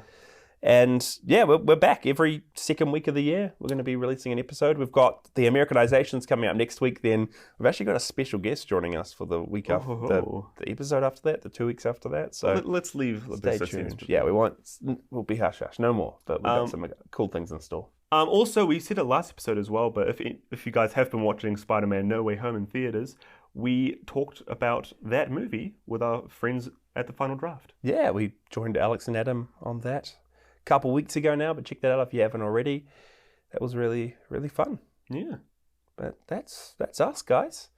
[SPEAKER 1] And yeah, we're back every second week of the year. We're going to be releasing an episode. We've got the Americanizations coming up next week. Then we've actually got a special guest joining us for the week after the episode after that, the 2 weeks after that. So
[SPEAKER 2] let's leave.
[SPEAKER 1] Stay tuned. Yeah, we'll be hush hush, no more. But we've got some cool things in store.
[SPEAKER 2] Also, we said it last episode as well. But if you guys have been watching Spider-Man: No Way Home in theaters, we talked about that movie with our friends at the final draft.
[SPEAKER 1] Yeah, we joined Alex and Adam on that a couple weeks ago now, but check that out if you haven't already. That was really, really fun.
[SPEAKER 2] Yeah.
[SPEAKER 1] But that's us, guys.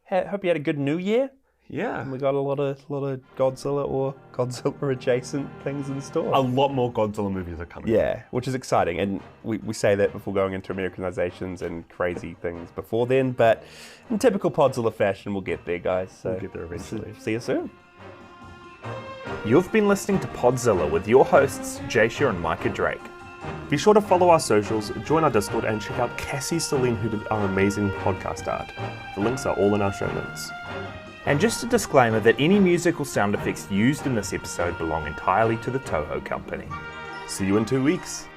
[SPEAKER 1] Hope you had a good New Year.
[SPEAKER 2] Yeah.
[SPEAKER 1] And we got a lot of Godzilla or Godzilla adjacent things in store.
[SPEAKER 2] A lot more Godzilla movies are coming.
[SPEAKER 1] Yeah, which is exciting. And we say that before going into Americanizations and crazy things before then, but in typical Podzilla fashion, we'll get there, guys. So
[SPEAKER 2] we'll get there eventually.
[SPEAKER 1] See you soon.
[SPEAKER 3] You've been listening to Podzilla with your hosts, Jasha and Micah Drake.
[SPEAKER 2] Be sure to follow our socials, join our Discord, and check out Cassie Celine, who did our amazing podcast art. The links are all in our show notes.
[SPEAKER 3] And just a disclaimer that any musical sound effects used in this episode belong entirely to the Toho Company.
[SPEAKER 2] See you in 2 weeks.